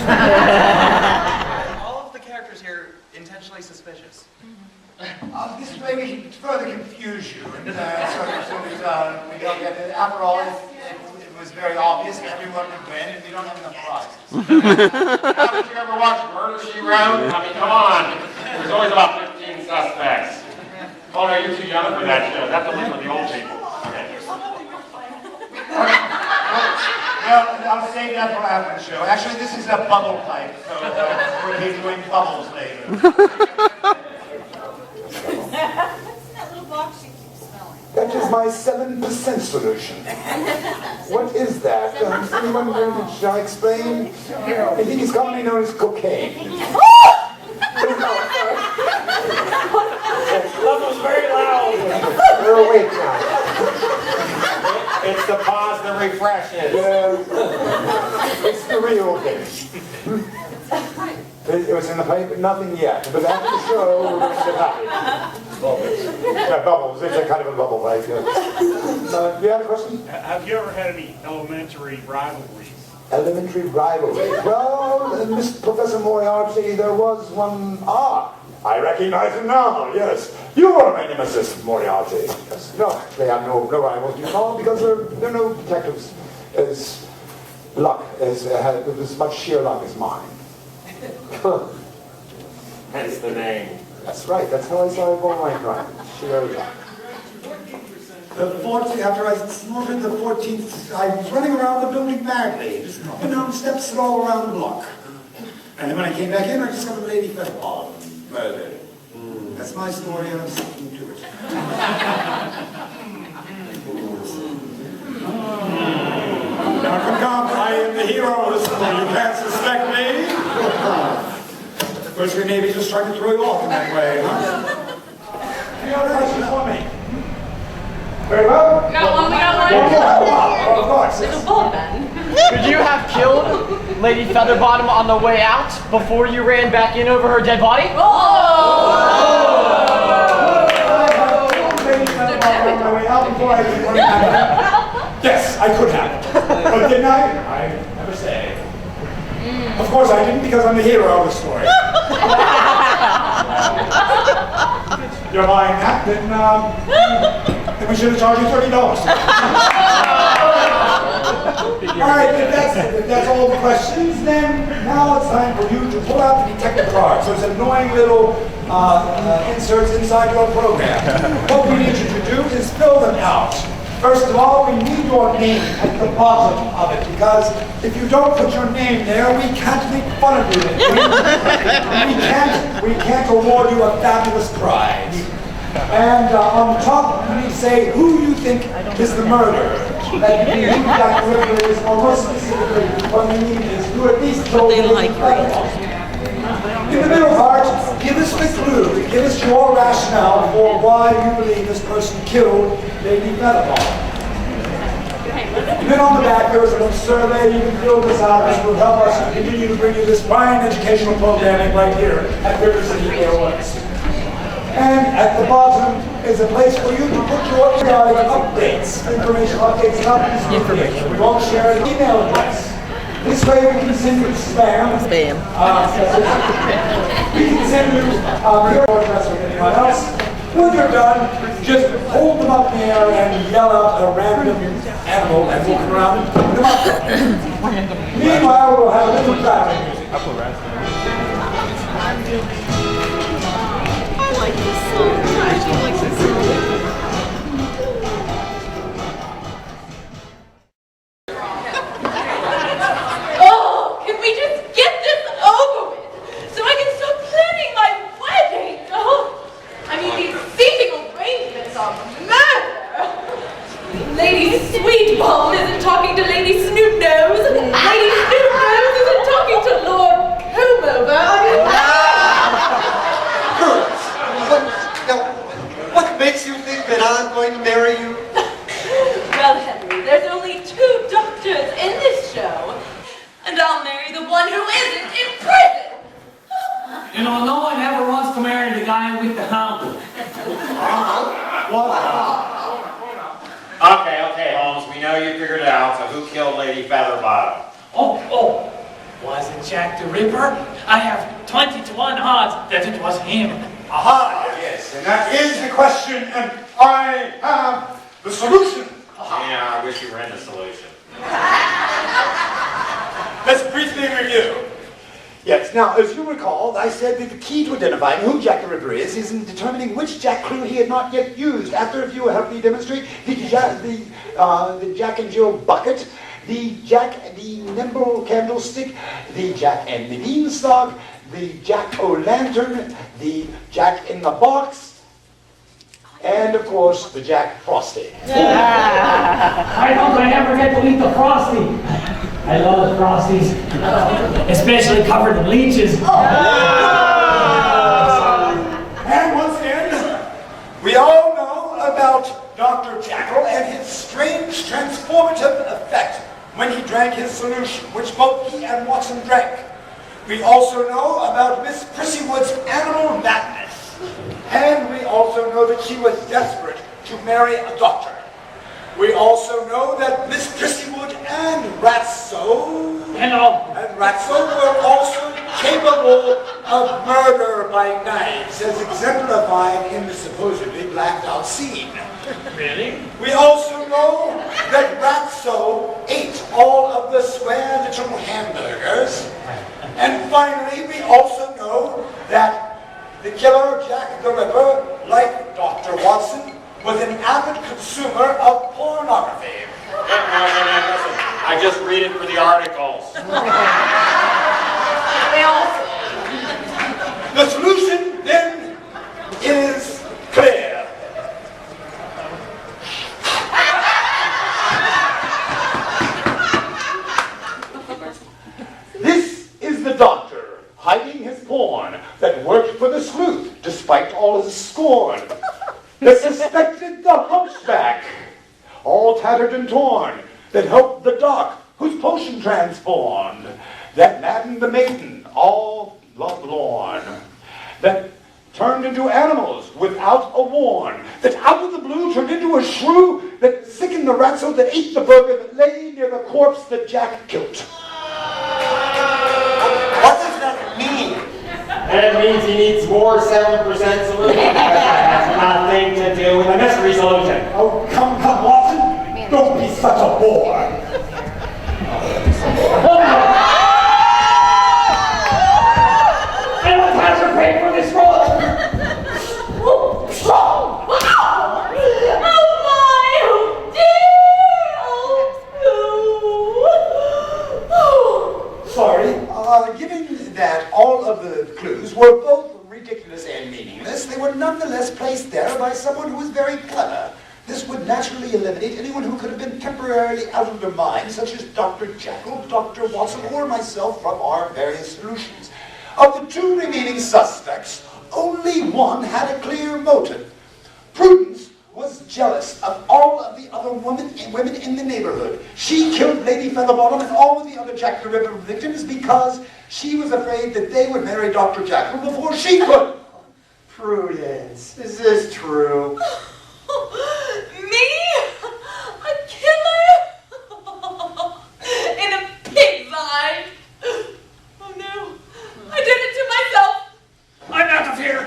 All of the characters here intentionally suspicious. This may further confuse you, and we don't get it. After all, it was very obvious everyone would win, and we don't have enough prizes. Haven't you ever watched Murder, She Wrote? I mean, come on. There's always about 15 suspects. Oh no, you're too young for that show. That's only for the old people. Well, I'll save that for after the show. Actually, this is a bubble pipe, so we'll be doing bubbles later. What's in that little box you keep smelling? That is my 7% solution. What is that? Anyone know? Should I explain? I think it's commonly known as cocaine. That was very loud. You're awake now. It's the pause that refreshes. It's the real thing. It was in the pipe, nothing yet. But after the show, we're going to get happy. Yeah, bubbles. It's a kind of a bubble pipe. Yeah. You had a question? Have you ever had any elementary rivalries? Elementary rivalry. Well, Mr. Professor Moriarty, there was one. I recognize him now, yes. You are my nemesis, Moriarty. Yes. No, they have no rivals, you know, because there are no detectives as much sheer luck as mine. Hence the name. That's right, that's how I started going my crime. Sheer luck. The 14th, after I snorted the 14th, I was running around the building madly, just knocking down steps and all around the block. And then when I came back in, I discovered Lady Featherball murdered. That's my story, and I'm sticking to it. Now, come, I am the hero of the story. You can't suspect me. First, we may be just trying to throw you off in that way, huh? Any other questions for me? Very well. We got one. Of course. There's a bull then. Could you have killed Lady Featherbottom on the way out before you ran back in over her dead body? Yes, I could have. But didn't I? I never say. Of course I didn't, because I'm the hero of the story. You're buying that? Then we should have charged you $30. All right, if that's all the questions, then now it's time for you to pull out the detective card. So it's annoying little inserts inside your program. What we need you to do is fill them out. First of all, we need your name at the bottom of it, because if you don't put your name there, we can't make fun of you. We can't award you a fabulous prize. And on top, you need to say who you think is the murderer. That you think that whoever it is, or more specifically, what we need is who at least told you. In the middle part, give us the clue. Give us your rationale for why you believe this person killed Lady Featherball. And then on the back, there is a little survey. You can fill this out. This will help us continue to bring you this fine educational programming right here at River City AOS. And at the bottom is a place for you to put your periodic updates, information updates, information. We won't share an email address. This way we can send you spam. We can send you your address with anyone else. When you're done, just hold them up in the air and yell out a random animal and walk around and pick them up. Meanwhile, we'll have a little traffic music. I like this song. I actually like this song. Can we just get this over with so I can start planning my wedding? I mean, these seating arrangements are murder. Lady Sweetbum isn't talking to Lady Snoot Nose, and Lady Snoot Nose isn't talking to Lord Comb-Over. What makes you think that I'm going to marry you? Well, Henry, there's only 2 doctors in this show, and I'll marry the one who isn't in prison. You know, no one ever wants to marry the guy with the hump. Okay, Holmes, we know you figured it out, so who killed Lady Featherbottom? Oh, was it Jack the Ripper? I have 20 to 1 odds that it was him. Aha, yes, and that is the question, and I have the solution. Yeah, I wish you were in the solution. Let's briefly review. Yes, now, as you recall, I said that the key to identifying who Jack the Ripper is in determining which Jack clue he had not yet used. After a few will help me demonstrate the Jack and Jill bucket, the nimble candlestick, the Jack and the beanstalk, the Jack-o'-lantern, the Jack in the box, and of course, the Jack Frosty. I hope I never get to eat the Frosty. I love Frosties, especially covered in leeches. And once again, we all know about Dr. Jackel and his strange transformative effect when he drank his solution, which both he and Watson drank. We also know about Miss Prissywood's animal madness. And we also know that she was desperate to marry a doctor. We also know that Miss Prissywood and Ratso were also capable of murder by knives, as exemplified in the supposedly blacked out scene. Really? We also know that Ratso ate all of the square little hamburgers. And finally, we also know that the killer, Jack the Ripper, like Dr. Watson, was an avid consumer of pornography. I just read it for the articles. The solution, then, is clear. This is the doctor, hiding his porn, that worked for the sleuth, despite all his scorn. That suspected the hunchback, all tattered and torn, that helped the doc, whose potion transformed, that maddened the maiden, all lovelorn, that turned into animals without a warn, that out of the blue turned into a shrew, that sickened the ratso, that ate the burger, that lay near the corpse that Jack killed. What does that mean? It means he needs more 7% solution. That has nothing to do with the mystery solution. Oh, come, Watson. Don't be such a bore. And what has to pay for this role? Sorry, given that all of the clues were both ridiculous and meaningless, they were nonetheless placed there by someone who was very clever. This would naturally eliminate anyone who could have been temporarily out of their mind, such as Dr. Jackel, Dr. Watson, or myself from our various solutions. Of the two remaining suspects, only one had a clear motive. Prudence was jealous of all of the other women in the neighborhood. She killed Lady Featherbottom and all of the other Jack the Ripper victims because she was afraid that they would marry Dr. Jackel before she could. Prudence, is this true? Me? A killer? In a pig's eye? Oh no, I did it to myself. I'm out of here.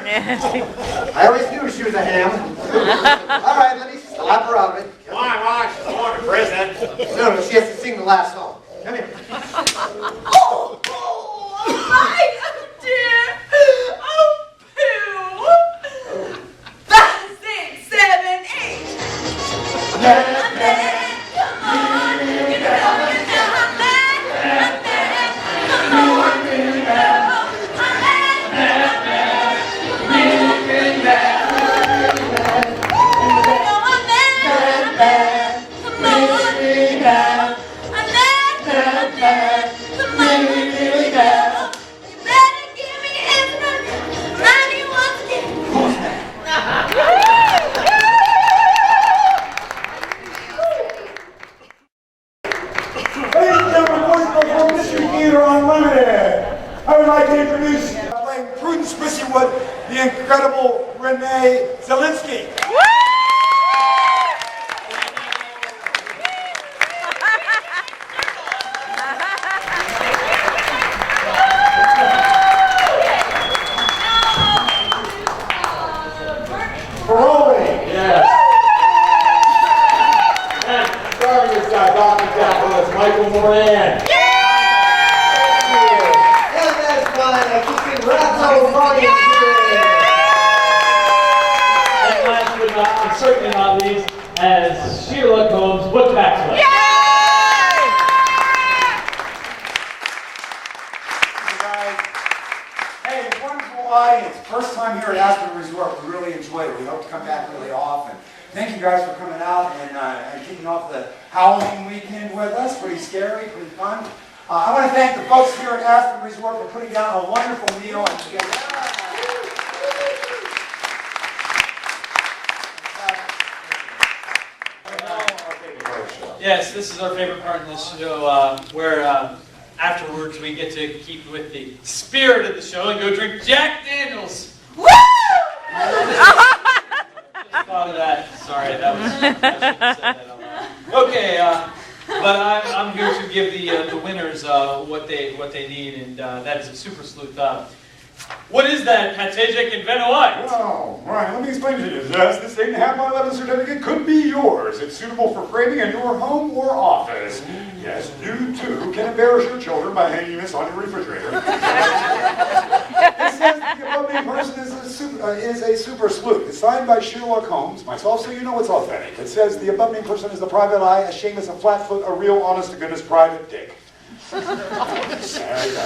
I always knew she was a ham. All right, let me slap her out of it. Why? She's going to prison. No, she has to sing the last song. Come here. Oh, my dear. Oh, poo. 5, 6, 7, 8. certainly not least, as Sheerluck Holmes with Maxwell. Hey, wonderful audience. First time here at Aspen Resort. We really enjoyed it. We hope to come back really often. Thank you guys for coming out and kicking off the Halloween weekend with us. Pretty scary, pretty fun. I want to thank the folks here at Aspen Resort for putting down a wonderful meal. Yes, this is our favorite part in this show, where afterwards we get to keep with the spirit of the show and go drink Jack Daniels. Woo! Just thought of that. Sorry, I shouldn't have said that out loud. Okay, but I'm here to give the winners what they need, and that is a super sleuth. What is that, Patajik and Benoit? Well, Ryan, let me explain to you. Yes, this 8.5 by 11 certificate could be yours. It's suitable for framing in your home or office. Yes, you too can embarrass your children by hanging this on your refrigerator. It says that the above named person is a super sleuth. It's signed by Sheerluck Holmes, myself, so you know it's authentic. It says the above named person is the private eye, a Seamus, a flatfoot, a real honest-to-goodness private dick. There you go.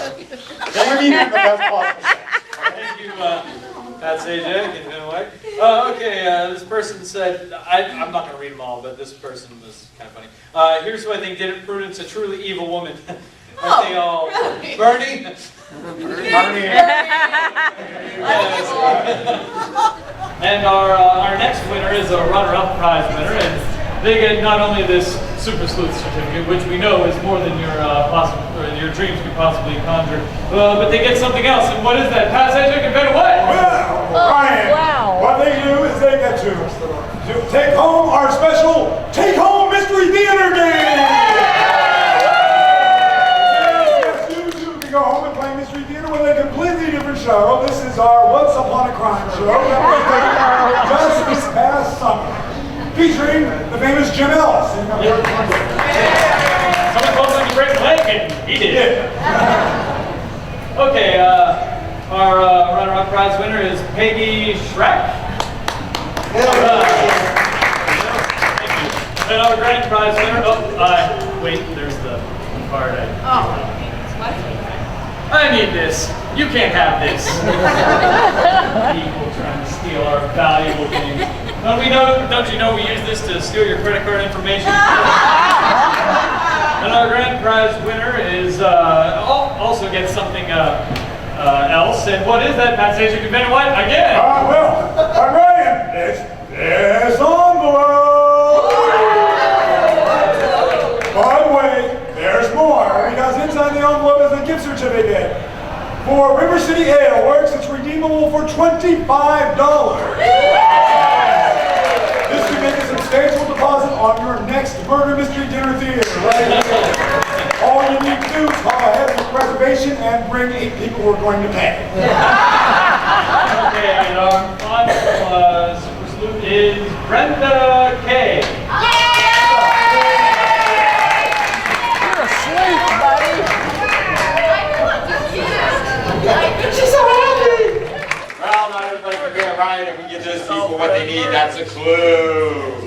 Then we need it in the best possible sense. Thank you, Patajik and Benoit. Okay, this person said, I'm not going to read them all, but this person was kind of funny. Here's who I think did it. Prudence, a truly evil woman. Aren't they all? Really? Bernie? Bernie. And our next winner is a runner-up prize winner, and they get not only this Super Sleuth certificate, which we know is more than your dreams could possibly conjure, but they get something else. And what is that? Patajik and Benoit. Well, Ryan, what they do is they get to take home our special take-home mystery theater game. Yes, you too can go home and play mystery theater with a completely different show. This is our Once Upon a Crime show that was taken just this past summer, featuring the famous Jim Ellis. Someone called him a great leg, and he did. Okay, our runner-up prize winner is Peggy Shrek. Thank you. And our grand prize winner, wait, there's the card. I need this. You can't have this. People trying to steal our valuable things. Don't you know we use this to steal your credit card information? And our grand prize winner is also gets something else. And what is that, Patajik and Benoit? Again. Ryan, it's this envelope. But wait, there's more, because inside the envelope is a gift certificate for River City Ale Works. It's redeemable for $25. This can make a substantial deposit on your next murder mystery dinner theater. Right? All you need to do is call ahead with reservation and bring 8 people who are going to pay. Okay, and our final super sleuth is Brenda Kay. You're a sleuth, buddy. She's so happy. Well, not everybody can get it right, and we give those people what they need. That's a clue.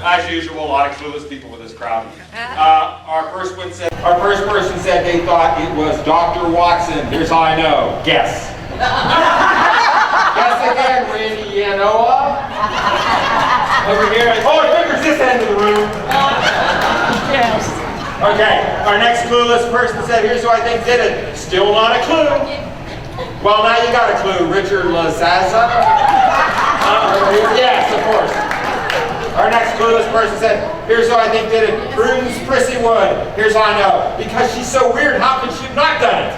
As usual, a lot of clueless people with this crowd. Our first person said they thought it was Dr. Watson. Here's how I know. Guess. Guess again, Randy Yanoa. Over here. Oh, I think there's this end of the room. Yes. Okay, our next clueless person said, here's who I think did it. Still not a clue. Well, now you got a clue. Richard Lazaza? Yes, of course. Our next clueless person said, here's who I think did it. Prudence Prissy Wood. Here's how I know. Because she's so weird, how could she have not done it?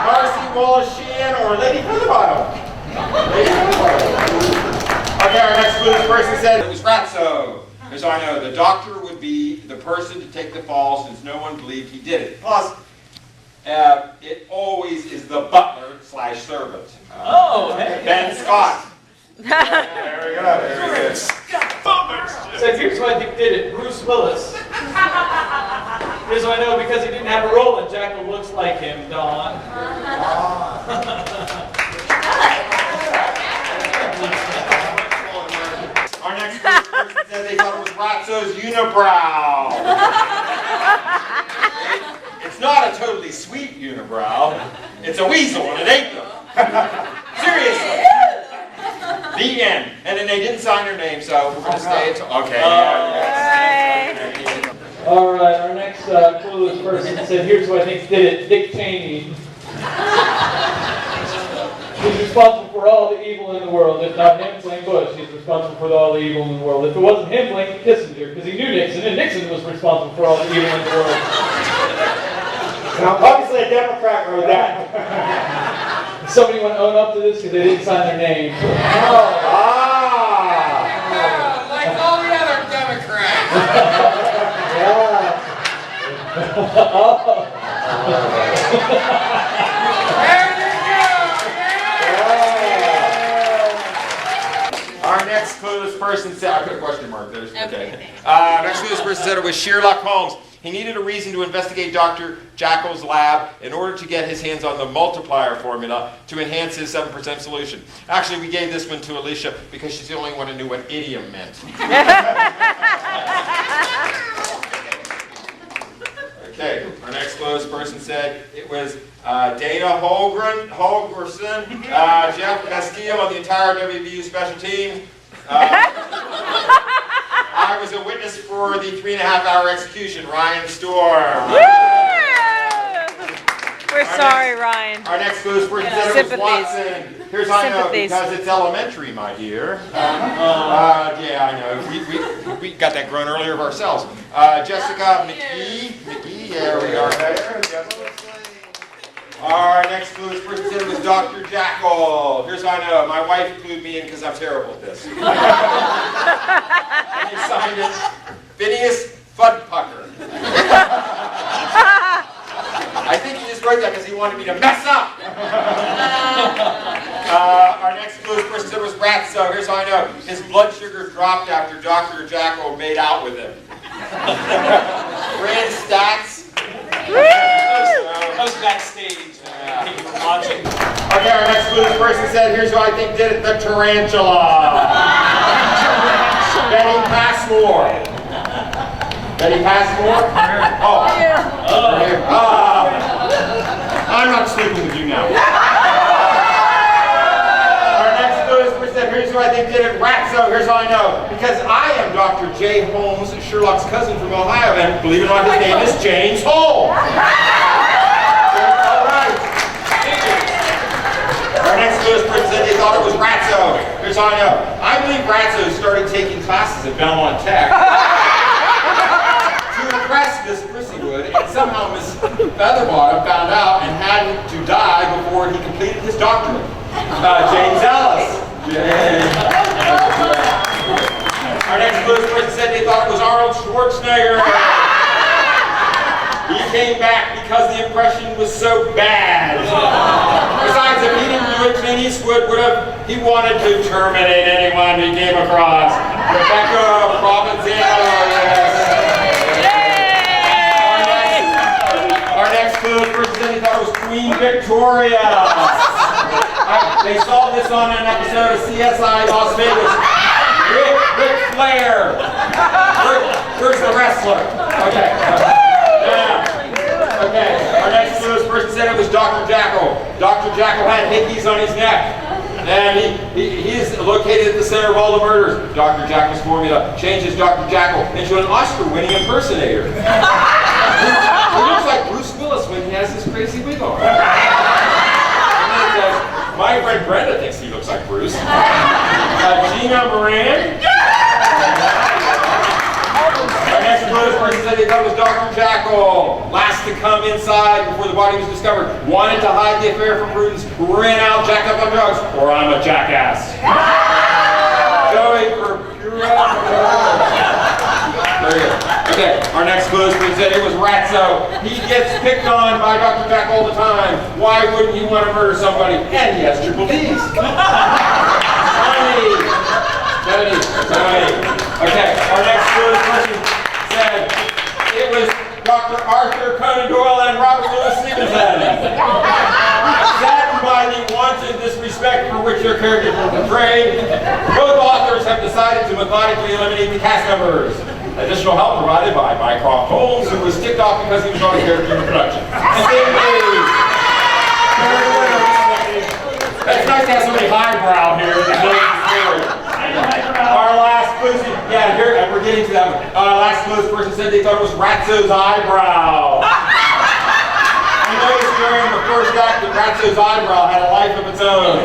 Marcy Wallace Sheehan or Lady Featherbottom? Lady Featherbottom. Okay, our next clueless person said it was Ratso. Here's how I know. The doctor would be the person to take the fall since no one believed he did it. Plus, it always is the butler/servant. Ben Scott. There we go. There we go. So here's who I think did it. Bruce Willis. Here's who I know because he didn't have a role and Jackel looks like him, Don. Ratzo's unibrow. It's not a totally sweet unibrow. It's a weasel and it ate them. Seriously. The end. And then they didn't sign their name, so we're going to stay until... Okay. All right, our next clueless person said, here's who I think did it, Dick Cheney. He's responsible for all the evil in the world. If not him, playing Bush, he's responsible for all the evil in the world. If it wasn't him, playing Kissinger, because he knew Nixon, and Nixon was responsible for all the evil in the world. Now, obviously a Democrat wrote that. Somebody want to own up to this because they didn't sign their name. Like all the other Democrats. Our next clueless person said, I put a question mark there. Okay. Next clueless person said it was Sheerluck Holmes. He needed a reason to investigate Dr. Jackel's lab in order to get his hands on the multiplier formula to enhance his 7% solution. Actually, we gave this one to Alicia because she's the only one who knew what idiom meant. Okay, our next close person said it was Dana Holgerson, Jeff Castillo on the entire WVU special team. I was a witness for the 3.5-hour execution, Ryan Storr. We're sorry, Ryan. Our next clues person said it was Watson. Here's how I know, because it's elementary, my dear. Yeah, I know. We got that grown earlier of ourselves. Jessica McGee, there we are there. Our next clues person said it was Dr. Jackel. Here's how I know. My wife clued me in because I'm terrible at this. And he signed it, Phineas Fudpucker. I think he just wrote that because he wanted me to mess up. Our next clues person said it was Ratzo. Here's how I know. His blood sugar dropped after Dr. Jackel made out with him. Ran stats. I was backstage. People were watching. Okay, our next clueless person said, here's who I think did it, the tarantula. Betty Passmore. Betty Passmore? Oh. I'm not sleeping with you now. Our next clueless person said, here's who I think did it, Ratzo. Here's how I know. Because I am Dr. J. Holmes, Sheerluck's cousin from Ohio, and believe it or not, his name is James Holmes. Our next clueless person said they thought it was Ratzo. Here's how I know. I believe Ratzo started taking classes at Belmont Tech to impress Miss Prissywood, and somehow Miss Featherbottom found out and had to die before he completed his doctorate. James Ellis. Our next clueless person said they thought it was Arnold Schwarzenegger. He came back because the impression was so bad. Besides, if he didn't do it, Clint Eastwood he wanted to terminate anyone he came across. Rebecca Provenzano, yes. Our next clue person said he thought it was Queen Victoria. They saw this on an episode of CSI Las Vegas. Ric Flair. Where's the wrestler? Okay. Okay, our next clueless person said it was Dr. Jackel. Dr. Jackel had hickeys on his neck. And he's located at the center of all the murders. Dr. Jackel's formula changes Dr. Jackel into an Oscar-winning impersonator. He looks like Bruce Willis when he has this crazy wig on. And then it says, my friend Brenda thinks he looks like Bruce. Gina Moran. Our next clueless person said they thought it was Dr. Jackel. Last to come inside before the body was discovered. Wanted to hide the affair from Prudence. Ran out, jacked up on drugs. Or I'm a jackass. Joey Perpura. Very good. Okay, our next clueless person said it was Ratzo. He gets picked on by Dr. Jackel all the time. Why wouldn't you want to murder somebody? And he has triple D's. Tony. Okay, our next clueless person said it was Dr. Arthur Conan Doyle and Robert Louis Stevenson. Saddened by the wanton disrespect for which their characters were portrayed, both authors have decided decided to methodically eliminate the cast members. Additional help provided by Mycroft Holmes, who was ticked off because he was on a character in the production. And David Hayes. It's nice to have somebody highbrow here in the story. Our last clue, yeah, here, and we're getting to that one. Last clue, this person said they thought it was Ratso's eyebrow. I noticed during the first act that Ratso's eyebrow had a life of its own.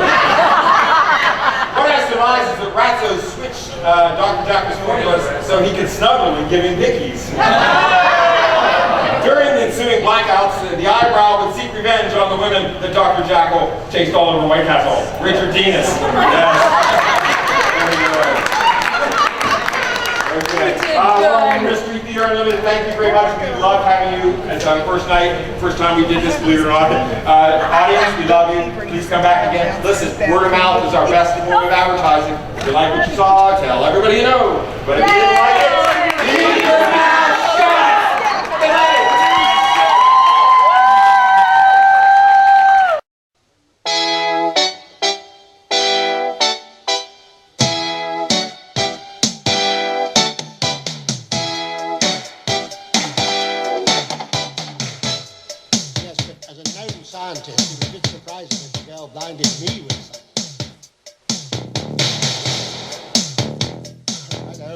What I surmise is that Ratso switched Dr. Jackel's formulas so he could snuggle and give him hickeys. During the ensuing blackouts, the eyebrow would seek revenge on the women that Dr. Jackel chased all over White Castle. Richard Denis. Yes. Mystery Theater Unlimited, thank you very much. We love having you. It's our first time we did this, believe it or not. Audience, we love you. Please come back again. Listen, word of mouth is our best form of advertising. If you like what you saw, tell everybody you know. But if you didn't like it, keep your mouth shut. Good night. Scientist, it was a bit surprising that the girl blinded me with something. Hello.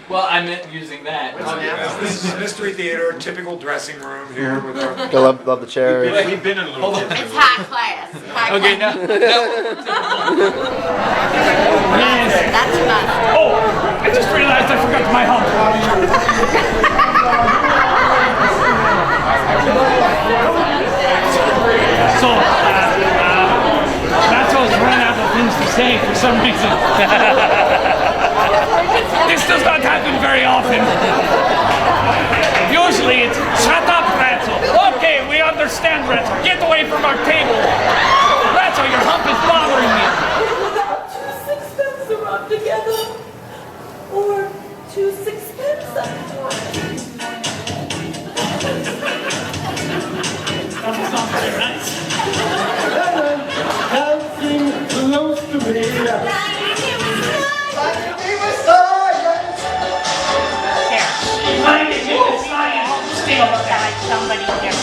Well, I meant using that. This is a mystery theater, typical dressing room here with our... I love the chairs. We've been in a little bit. It's high class. Okay, now. That's enough. Oh, I just realized I forgot my hump. So, Ratzo's run out of things to say for some reason. This does not happen very often. Usually it's, shut up, Ratzo. Okay, we understand, Ratzo. Get away from our table. Ratzo, your hump is bothering me. Without 2 sixpence to rub together, or 2 sixpence That sounds very nice. Dancing close to me. Stay outside, somebody here.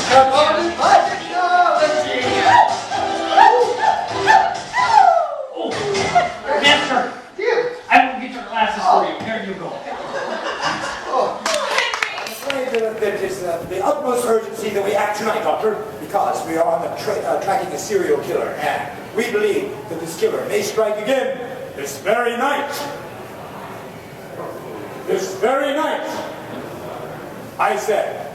Oh, Master, I will get your glasses for you. Here you go. It is the utmost urgency that we act tonight, Doctor, because we are on the tracking a serial killer, and we believe that this killer may strike again this very night. This very night, I said.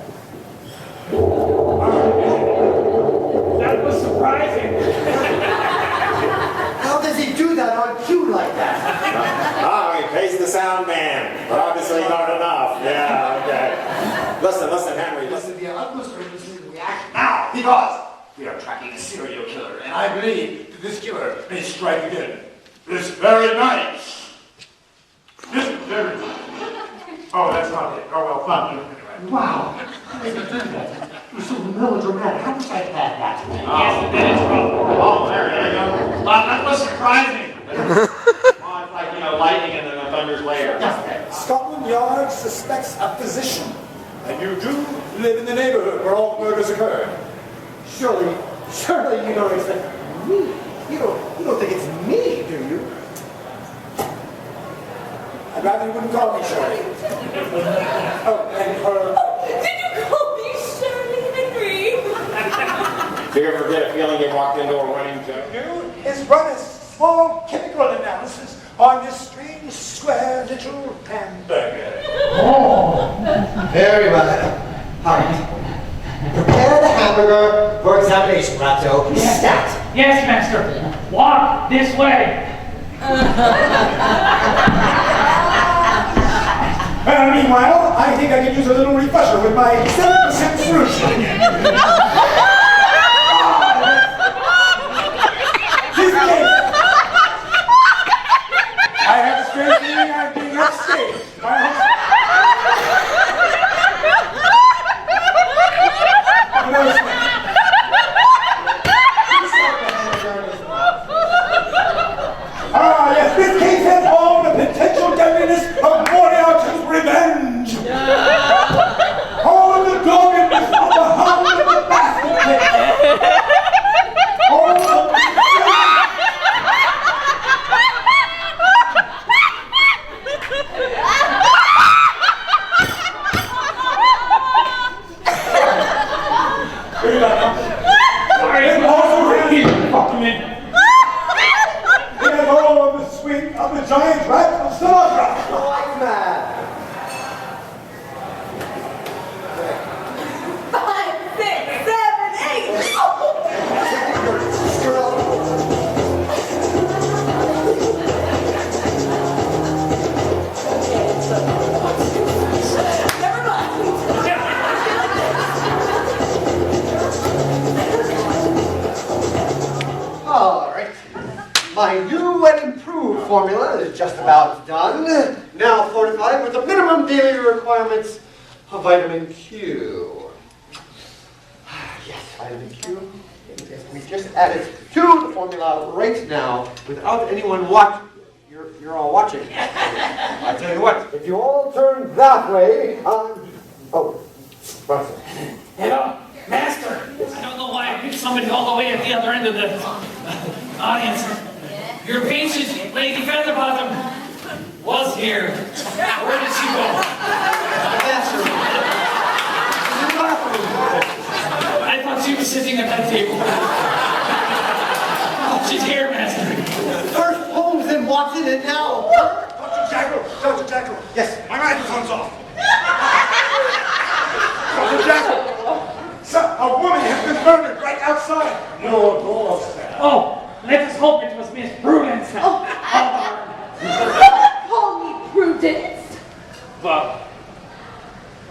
That was surprising. How does he do that on cue like that? He pays the sound man, but obviously not enough. Yeah, okay. Listen, Henry. Listen, the utmost urgency that we act now, because we are tracking a serial killer, and I believe that this killer may strike again this very night. This very night. Oh, that's not it. Oh, well, fine. Wow. You're so melodramatic. How wish I had that. Yes, it is, probably. Oh, there you go. That was surprising. Oh, it's like, lightning and then the thunder's later. Scotland Yard suspects a physician, and you do live in the neighborhood where all the murders occurred. Surely you don't expect me. You don't think it's me, do you? I'd rather you wouldn't call me Shirley. Oh, and Did you call me Shirley, Henry? Do you ever get a feeling you walked into a running joke? is run a small chemical analysis on this strange square little hamburger. Oh, very well. All right. Prepare the hamburger for examination, Ratzo. Stat. Yes, Master. Walk this way. Meanwhile, I think I could use a little refresher with my 7% solution. I have a strange feeling I'm being upstaged. Yes, this case has all the potential deadliness of Moriarty's revenge. All of the doggedness of the hound of the basket case. All of the Sorry, and also really fucking it. It has all of the sweet of the giant rat of Sinatra. Like that. 5, 6, 7, 8. Oh. Never mind. All right. My new and improved formula is just about done. Now fortified with the minimum daily requirements of vitamin Q. Yes, vitamin Q. Yes, we just added to the formula right now without anyone watching. You're all watching. I tell you what, if you all turn that way, oh, what's it? Hello, Master. I don't know why I picked somebody all the way at the other end of the audience. Your patient, Lady Featherbottom, was here. Where did she go? I thought she was sitting at that table. Oh, she's here, Master. First Holmes and Watson, and now... Dr. Jackel. Yes. My microphone's off. Dr. Jackel. Sir, a woman has been murdered right outside your doorstep. Oh, let us hope it was Miss Prudence. Call me Prudence. Well,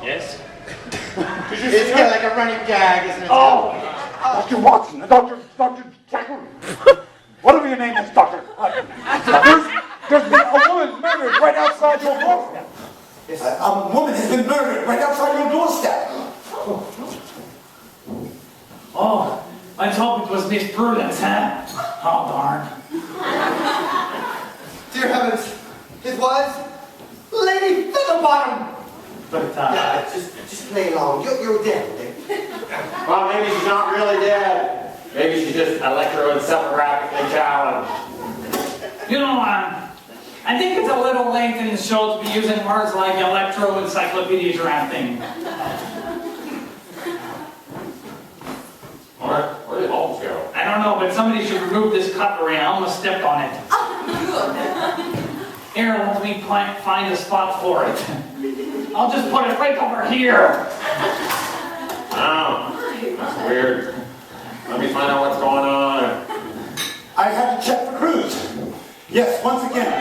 yes. It's kind of like a running gag, isn't it? Oh, Dr. Watson, Dr. Jackel. Whatever your name is, Doctor. There's been a woman murdered right outside your doorstep. Yes. A woman has been murdered right outside your doorstep. Oh, let's hope it was Miss Prudence, huh? Oh, darn. Dear heavens, it was Lady Featherbottom. But, yeah, just play along. You're dead. Well, maybe she's not really dead. Maybe she's just electroencephalographically challenged. You know, I think it's a little late in the show to be using words like electro-encyclopedia drafting. Where did Holmes go? I don't know, but somebody should remove this cutlery. I almost stepped on it. Here, let me find a spot for it. I'll just put it right over here. Oh, that's weird. Let me find out what's going on. I had to check for clues. Yes, once again.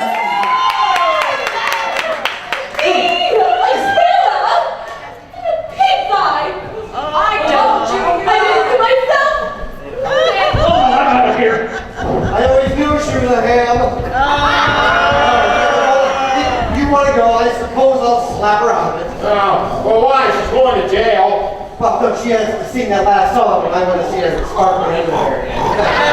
I told you I did it myself. Oh, I'm out of here. I always knew she was a ham. You want to go? I suppose I'll slap her out of it. Oh, well, why? She's going to jail. Well, no, she has seen that last song, and I want to see her spark her into there again.